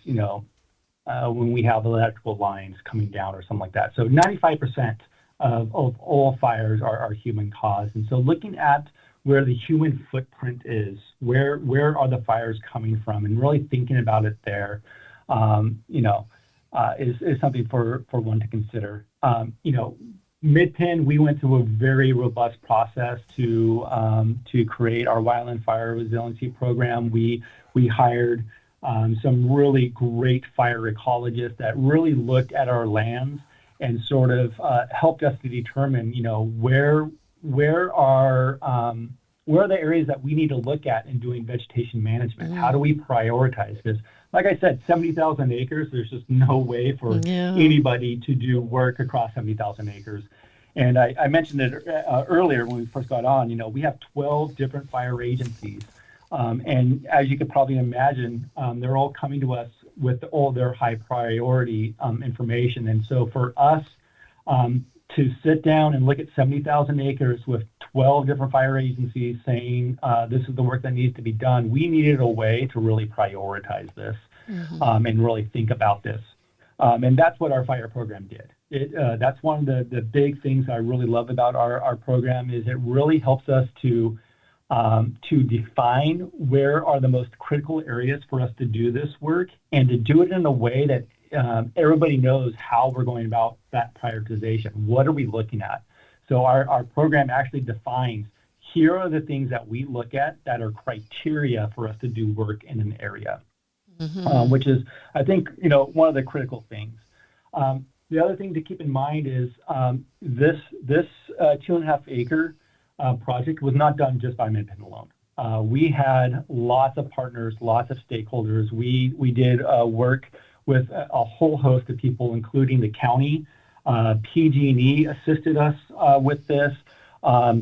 when we have electrical lines coming down or something like that. So 95% of all fires are human caused. And so looking at where the human footprint is, where are the fires coming from, and really thinking about it there, is something for one to consider. MidPen, we went through a very robust process to create our wildland fire resiliency program. We hired some really great fire ecologists that really looked at our lands and sort of helped us to determine, where are the areas that we need to look at in doing vegetation management? How do we prioritize this? Like I said, 70,000 acres, there's just no way for anybody to do work across 70,000 acres. And I mentioned it earlier when we first got on, we have 12 different fire agencies. And as you could probably imagine, they're all coming to us with all their high priority information. And so for us to sit down and look at 70,000 acres with 12 different fire agencies saying this is the work that needs to be done, we needed a way to really prioritize this and really think about this. And that's what our fire program did. That's one of the big things I really love about our program is it really helps us to define where are the most critical areas for us to do this work and to do it in a way that everybody knows how we're going about that prioritization. What are we looking at? So our program actually defines, here are the things that we look at that are criteria for us to do work in an area, which is, I think, one of the critical things. The other thing to keep in mind is this 2.5 acre project was not done just by MidPen alone. We had lots of partners, lots of stakeholders. We did work with a whole host of people, including the county. PG&E assisted us with this.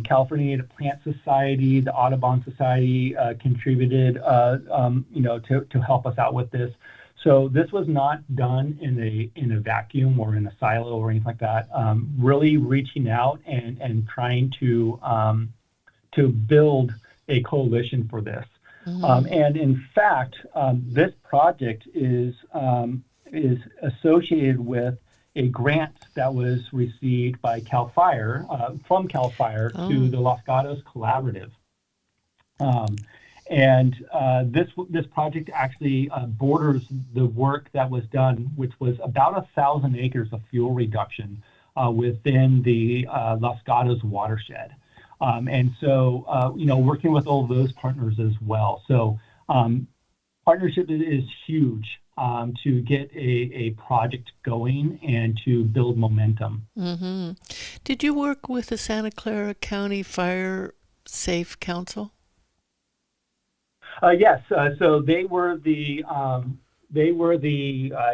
California Native Plant Society, the Audubon Society contributed, to help us out with this. So this was not done in a vacuum or in a silo or anything like that. Really reaching out and trying to build a coalition for this. And in fact, this project is associated with a grant that was received by CAL FIRE, from CAL FIRE to the Los Gatos Collaborative. And this project actually borders the work that was done, which was about 1,000 acres of fuel reduction within the Los Gatos watershed. And so, working with all of those partners as well. So partnership is huge to get a project going and to build momentum. Did you work with the Santa Clara County Fire Safe Council? Yes. So they were the I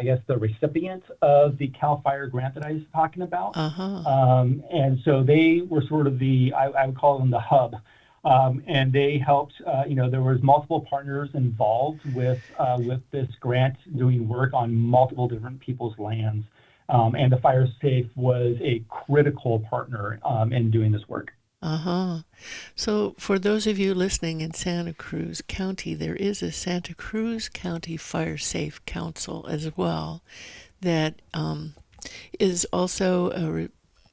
guess the recipient of the CAL FIRE grant that I was talking about. And so they were sort of I would call them the hub. And they helped, there was multiple partners involved with this grant doing work on multiple different people's lands. And the Fire Safe was a critical partner in doing this work. So for those of you listening in Santa Cruz County, there is a Santa Cruz County Fire Safe Council as well that is also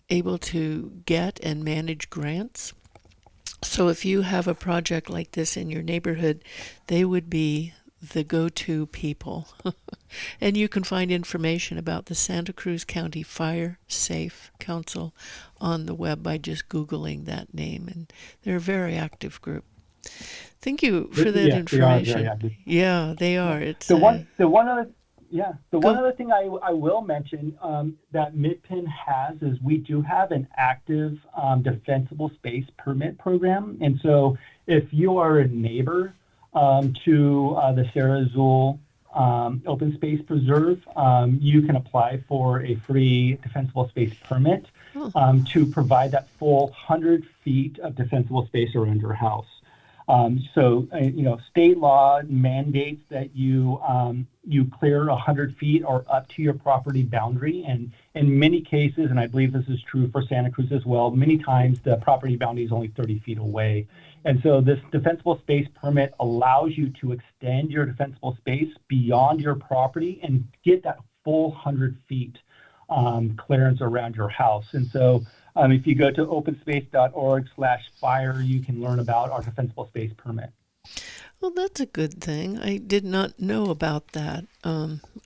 able to get and manage grants. So if you have a project like this in your neighborhood, they would be the go-to people. And you can find information about the Santa Cruz County Fire Safe Council on the web by just Googling that name. And they're a very active group. Thank you for that Yes, they are information. very active. Yeah, they Yeah. are. It's The one other Go. thing I will mention that MidPen has is we do have an active defensible space permit program, and so if you are a neighbor to the Sierra Azul Open Space Preserve, you can apply for a free defensible space permit to provide that full 100 feet of defensible space around your house. State law mandates that you clear 100 feet or up to your property boundary, and in many cases, and I believe this is true for Santa Cruz as well, many times the property boundary is only 30 feet away. And so this defensible space permit allows you to extend your defensible space beyond your property and get that full 100 feet clearance around your house. And so if you go to openspace.org/fire, you can learn about our defensible space permit. Well, that's a good thing. I did not know about that.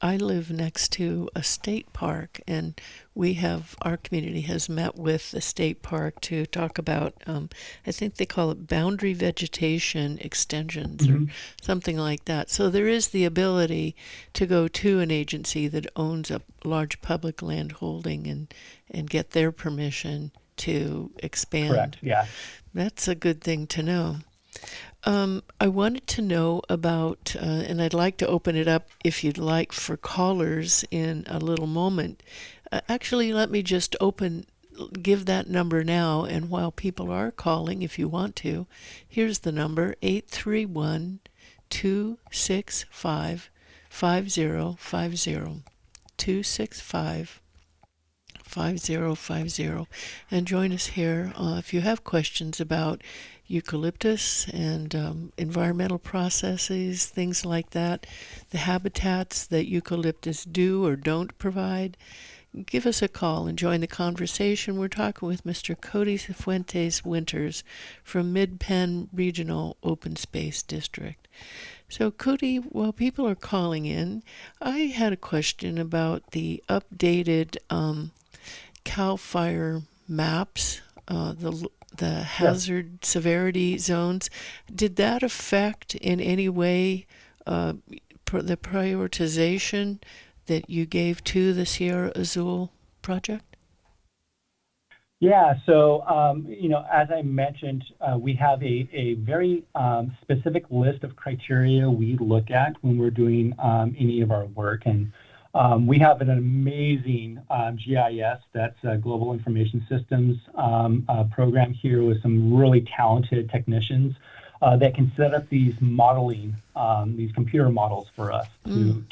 I live next to a state park, and our community has met with the state park to talk about, I think they call it boundary vegetation extensions or something like that. So there is the ability to go to an agency that owns a large public land holding and get their permission to expand. Correct, yeah. That's a good thing to know. I wanted to know about, and I'd like to open it up if you'd like for callers in a little moment. Actually, let me just give that number now, and while people are calling, if you want to, here's the number, 831-265-5050, 265-5050, and join us here if you have questions about eucalyptus and environmental processes, things like that, the habitats that eucalyptus do or don't provide. Give us a call and join the conversation. We're talking with Mr. Coty Sifuentes-Winters from MidPen Regional Open Space District. So, Coty, while people are calling in, I had a question about the updated CAL FIRE maps, the hazard severity zones. Did that affect in any way the prioritization that you gave to the Sierra Azul project? Yeah, so, as I mentioned, we have a very specific list of criteria we look at when we're doing any of our work. And we have an amazing GIS, that's Global Information Systems program here with some really talented technicians that can set up these these computer models for us to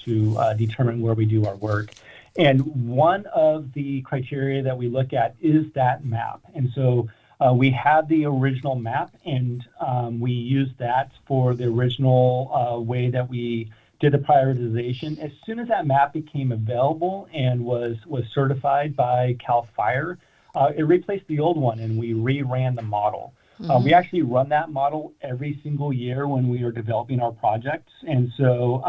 determine where we do our work. And one of the criteria that we look at is that map. And so we have the original map, and we use that for the original way that we did the prioritization. As soon as that map became available and was certified by CAL FIRE, it replaced the old one, and we reran the model. We actually run that model every single year when we are developing our projects. And so,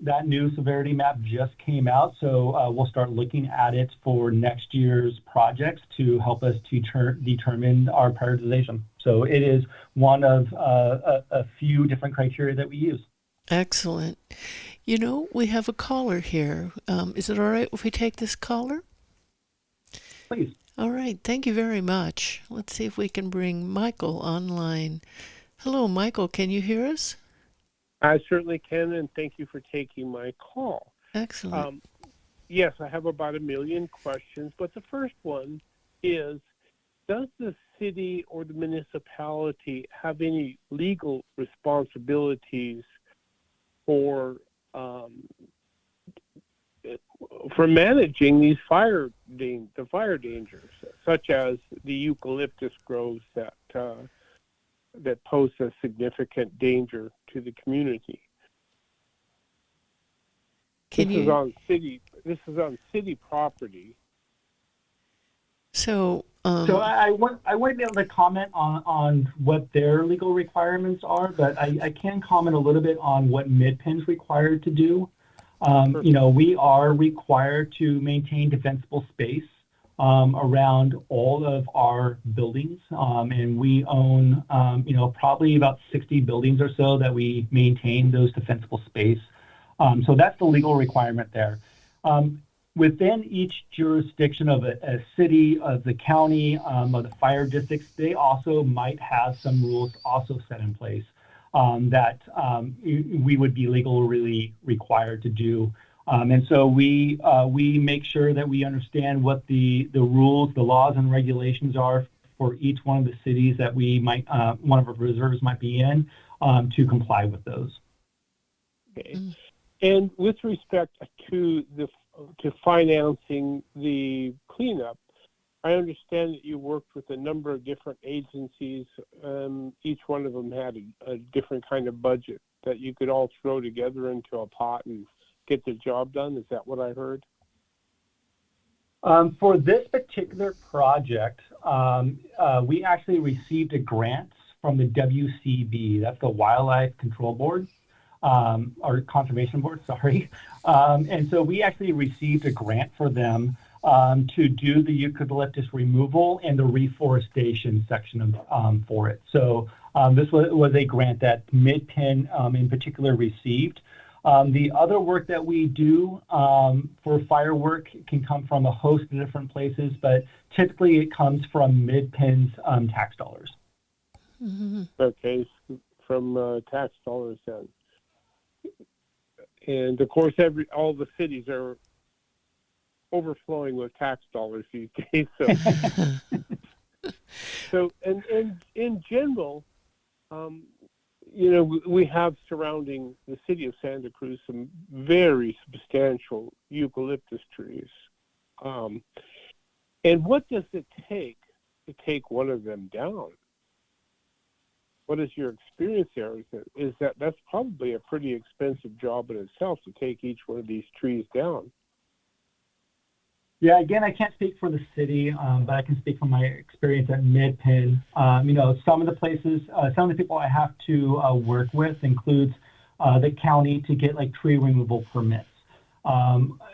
that new severity map just came out. So we'll start looking at it for next year's projects to help us to determine our prioritization. So it is one of a few different criteria that we use. Excellent. We have a caller here. Is it all right if we take this caller? Please. All right. Thank you very much. Let's see if we can bring Michael online. Hello, Michael. Can you hear us? I certainly can, and thank you for taking my call. Excellent. Yes, I have about 1 million questions, but the first one is, does the city or the municipality have any legal responsibilities for managing these fire dangers, such as the eucalyptus groves that pose a significant danger to the community? This is on city property, So, So I wouldn't be able to comment on what their legal requirements are, but I can comment a little bit on what MidPen's required to do. We are required to maintain defensible space around all of our buildings, and we own, probably about 60 buildings or so that we maintain those defensible space. So that's the legal requirement there. Within each jurisdiction of a city, of the county, of the fire districts, they also might have some rules also set in place that we would be legally required to do. And so we make sure that we understand what the rules, the laws and regulations are for each one of the cities that we might, one of our reserves might be in, to comply with those. Okay. And with respect to financing the cleanup, I understand that you worked with a number of different agencies. Each one of them had a different kind of budget that you could all throw together into a pot and get the job done. Is that what I heard? For this particular project, we actually received a grant from the WCB, that's the Wildlife Control Board, or Conservation Board, sorry. And so we actually received a grant for them to do the eucalyptus removal and the reforestation section for it. So this was a grant that MidPen in particular received. The other work that we do for firework can come from a host of different places, but typically it comes from MidPen's tax dollars. Mm-hmm. Okay, from tax dollars then. And of course, all the cities are overflowing with tax dollars these days. So, and in general, we have surrounding the city of Santa Cruz some very substantial eucalyptus trees. And what does it take to take one of them down? What is your experience there? Is that's probably a pretty expensive job in itself to take each one of these trees down? Yeah, again, I can't speak for the city, but I can speak from my experience at MidPen. Some of the places, some of the people I have to work with includes the county to get like tree removal permits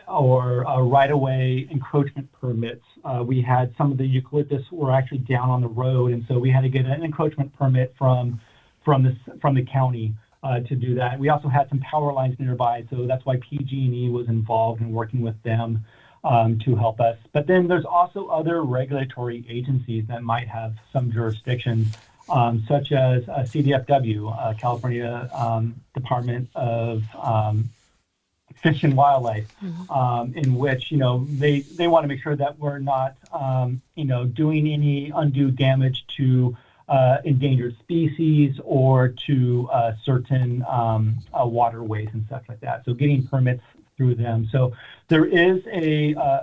or right-of-way encroachment permits. We had some of the eucalyptus were actually down on the road, and so we had to get an encroachment permit from the county to do that. We also had some power lines nearby, so that's why PG&E was involved in working with them to help us. But then there's also other regulatory agencies that might have some jurisdiction, such as CDFW, California Department of Fish and Wildlife, in which they want to make sure that we're not doing any undue damage to endangered species or to certain waterways and stuff like that. So getting permits through them. So there is a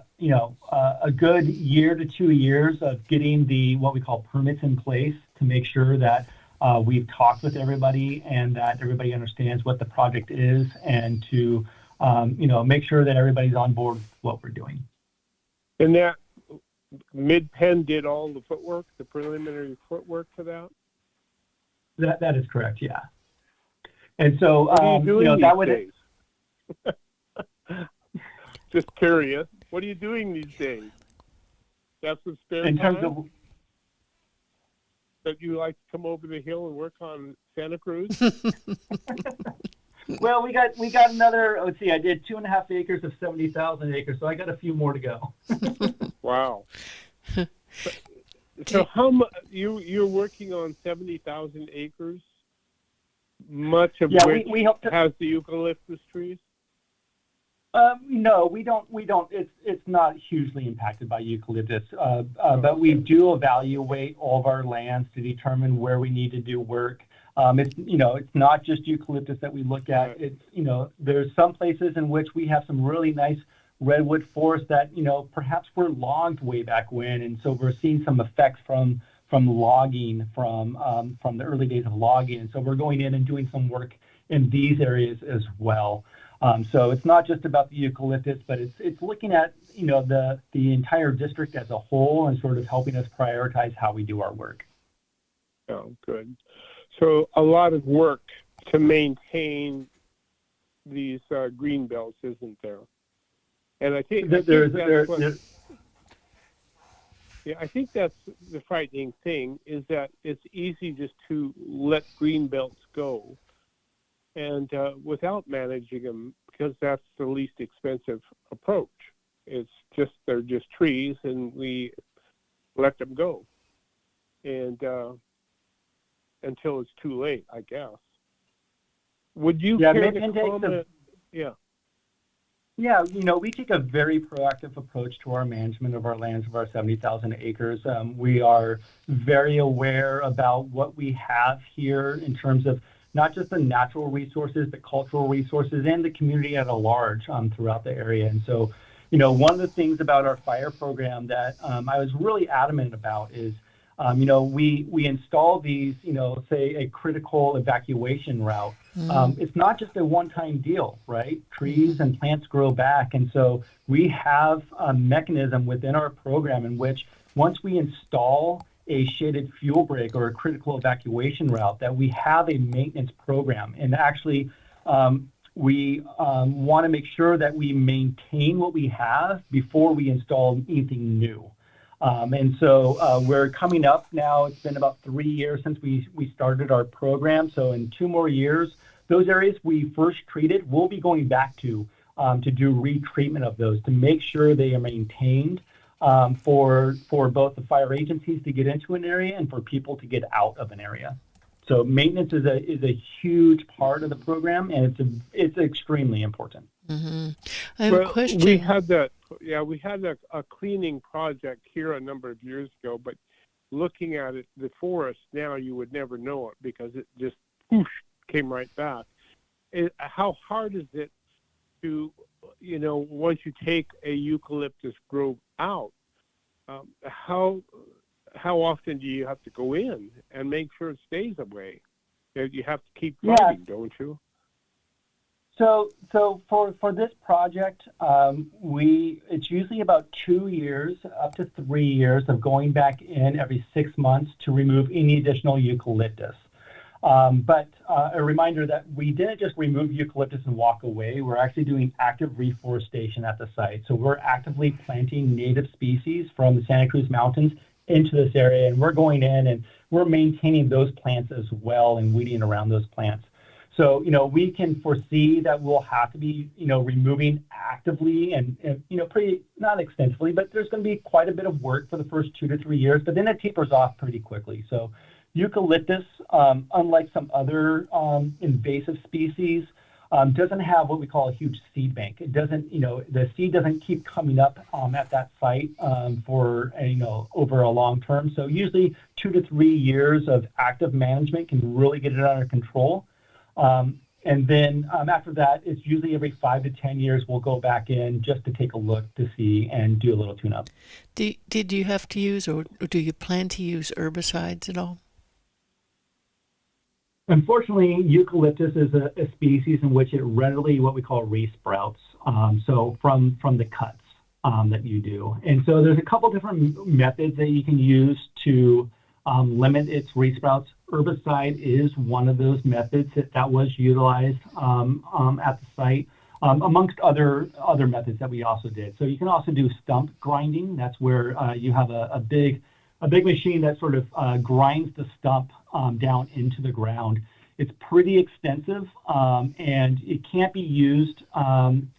good year to 2 years of getting what we call permits in place to make sure that we've talked with everybody and that everybody understands what the project is, and to make sure that everybody's on board with what we're doing. And that MidPen did all the footwork, the preliminary footwork for that? That is correct, yeah. And so what are you doing that these days? Just curious. What are you doing these days? Got some spare in time? terms of that you like to come over the hill and work on Santa Cruz? Well, we got another. Let's see. I did 2.5 acres of 70,000 acres, so I got a few more to go. Wow. So how much you're working on 70,000 acres? Much of which we hope has the eucalyptus trees? No, we don't. It's not hugely impacted by eucalyptus, but we do evaluate all of our lands to determine where we need to do work. It's not just eucalyptus that we look at. Right. It's there's some places in which we have some really nice redwood forests that perhaps were logged way back when, and so we're seeing some effects from logging from the early days of logging, and so we're going in and doing some work in these areas as well. So it's not just about the eucalyptus, but it's looking at the entire district as a whole and sort of helping us prioritize how we do our work. Oh, good. So a lot of work to maintain these green belts, isn't there? And I think that's the frightening thing, is that it's easy just to let green belts go, and without managing them, because that's the least expensive approach. They're just trees, and we let them go, and until it's too late, I guess. Would you care to comment? Yeah, we take a very proactive approach to our management of our lands, of our 70,000 acres. We are very aware about what we have here in terms of not just the natural resources, but cultural resources and the community at a large throughout the area. And so, one of the things about our fire program that I was really adamant about is, we install these, say a critical evacuation route. It's not just a one-time deal, right? Trees and plants grow back. And so we have a mechanism within our program in which once we install a shaded fuel break or a critical evacuation route, that we have a maintenance program. And actually, we want to make sure that we maintain what we have before we install anything new. And so we're coming up now. It's been about 3 years since we started our program. So in 2 more years, those areas we first treated, we'll be going back to do retreatment of those to make sure they are maintained for both the fire agencies to get into an area and for people to get out of an area. So maintenance is a huge part of the program, and it's extremely important. Mm-hmm. I have a question. We had a cleaning project here a number of years ago, but looking at it, the forest now, you would never know it because it just whoosh, came right back. How hard is it to, once you take a eucalyptus grove out, how often do you have to go in and make sure it stays away? You have to keep fighting, don't you? So for this project, it's usually about 2 years, up to 3 years of going back in every 6 months to remove any additional eucalyptus. But a reminder that we didn't just remove eucalyptus and walk away. We're actually doing active reforestation at the site. So we're actively planting native species from the Santa Cruz Mountains into this area, and we're going in and we're maintaining those plants as well and weeding around those plants. So, we can foresee that we'll have to be, removing actively and pretty, not extensively, but there's going to be quite a bit of work for the first 2 to 3 years, but then it tapers off pretty quickly. So eucalyptus, unlike some other invasive species, doesn't have what we call a huge seed bank. It doesn't, the seed doesn't keep coming up at that site for, over a long term. So usually 2 to 3 years of active management can really get it under control. And then after that, it's usually every 5 to 10 years we'll go back in just to take a look to see and do a little tune-up. Did you have to use or do you plan to use herbicides at all? Unfortunately, eucalyptus is a species in which it readily what we call resprouts. So from the cuts that you do. And so there's a couple different methods that you can use to limit its resprouts. Herbicide is one of those methods that was utilized at the site, amongst other methods that we also did. So you can also do stump grinding. That's where you have a big machine that sort of grinds the stump down into the ground. It's pretty extensive, and it can't be used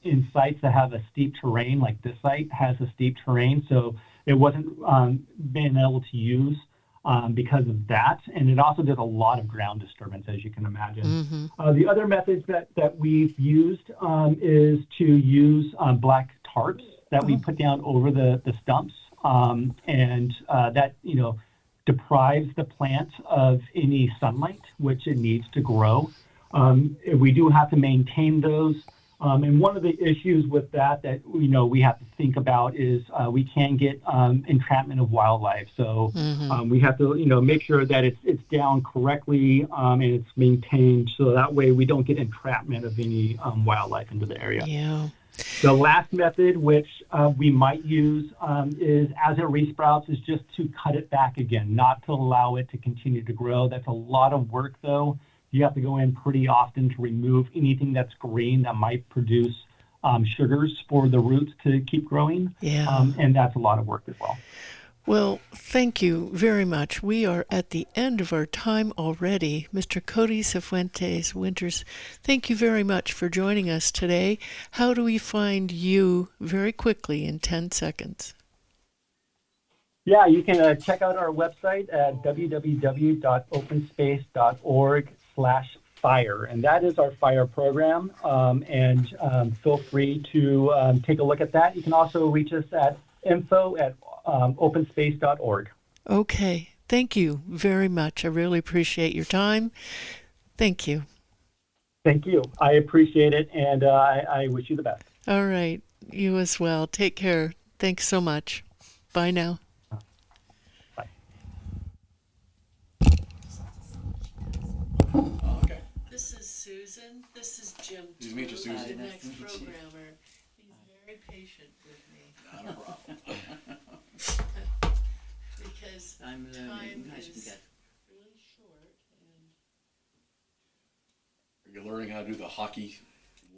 in sites that have a steep terrain, like this site has a steep terrain, so it wasn't being able to use because of that, and it also does a lot of ground disturbance, as you can imagine. Mm-hmm. The other methods that we've used is to use black tarps that we put down over the stumps, and that deprives the plant of any sunlight which it needs to grow. We do have to maintain those And one of the issues with that we have to think about is we can get entrapment of wildlife. So we have to make sure that it's down correctly and it's maintained, so that way we don't get entrapment of any wildlife into the area. Yeah. The last method, which we might use, is as it resprouts, is just to cut it back again, not to allow it to continue to grow. That's a lot of work, though. You have to go in pretty often to remove anything that's green that might produce sugars for the roots to keep growing. Yeah. And that's a lot of work as well. Well, thank you very much. We are at the end of our time already. Mr. Coty Sifuentes-Winters, thank you very much for joining us today. How do we find you very quickly in 10 seconds? Yeah, you can check out our website at www.openspace.org/fire, and that is our fire program. And feel free to take a look at that. You can also reach us at info@openspace.org. Okay, thank you very much. I really appreciate your time. Thank you. Thank you. I appreciate it, and I wish you the best. All right, you as well. Take care. Thanks so much. Bye now. Bye. Okay. This is Susan. This is Jim. Nice to meet you, Susan. The next programmer. He's very patient with me. Not a problem. Because I'm time learning. is really short. And You're learning how to do the hockey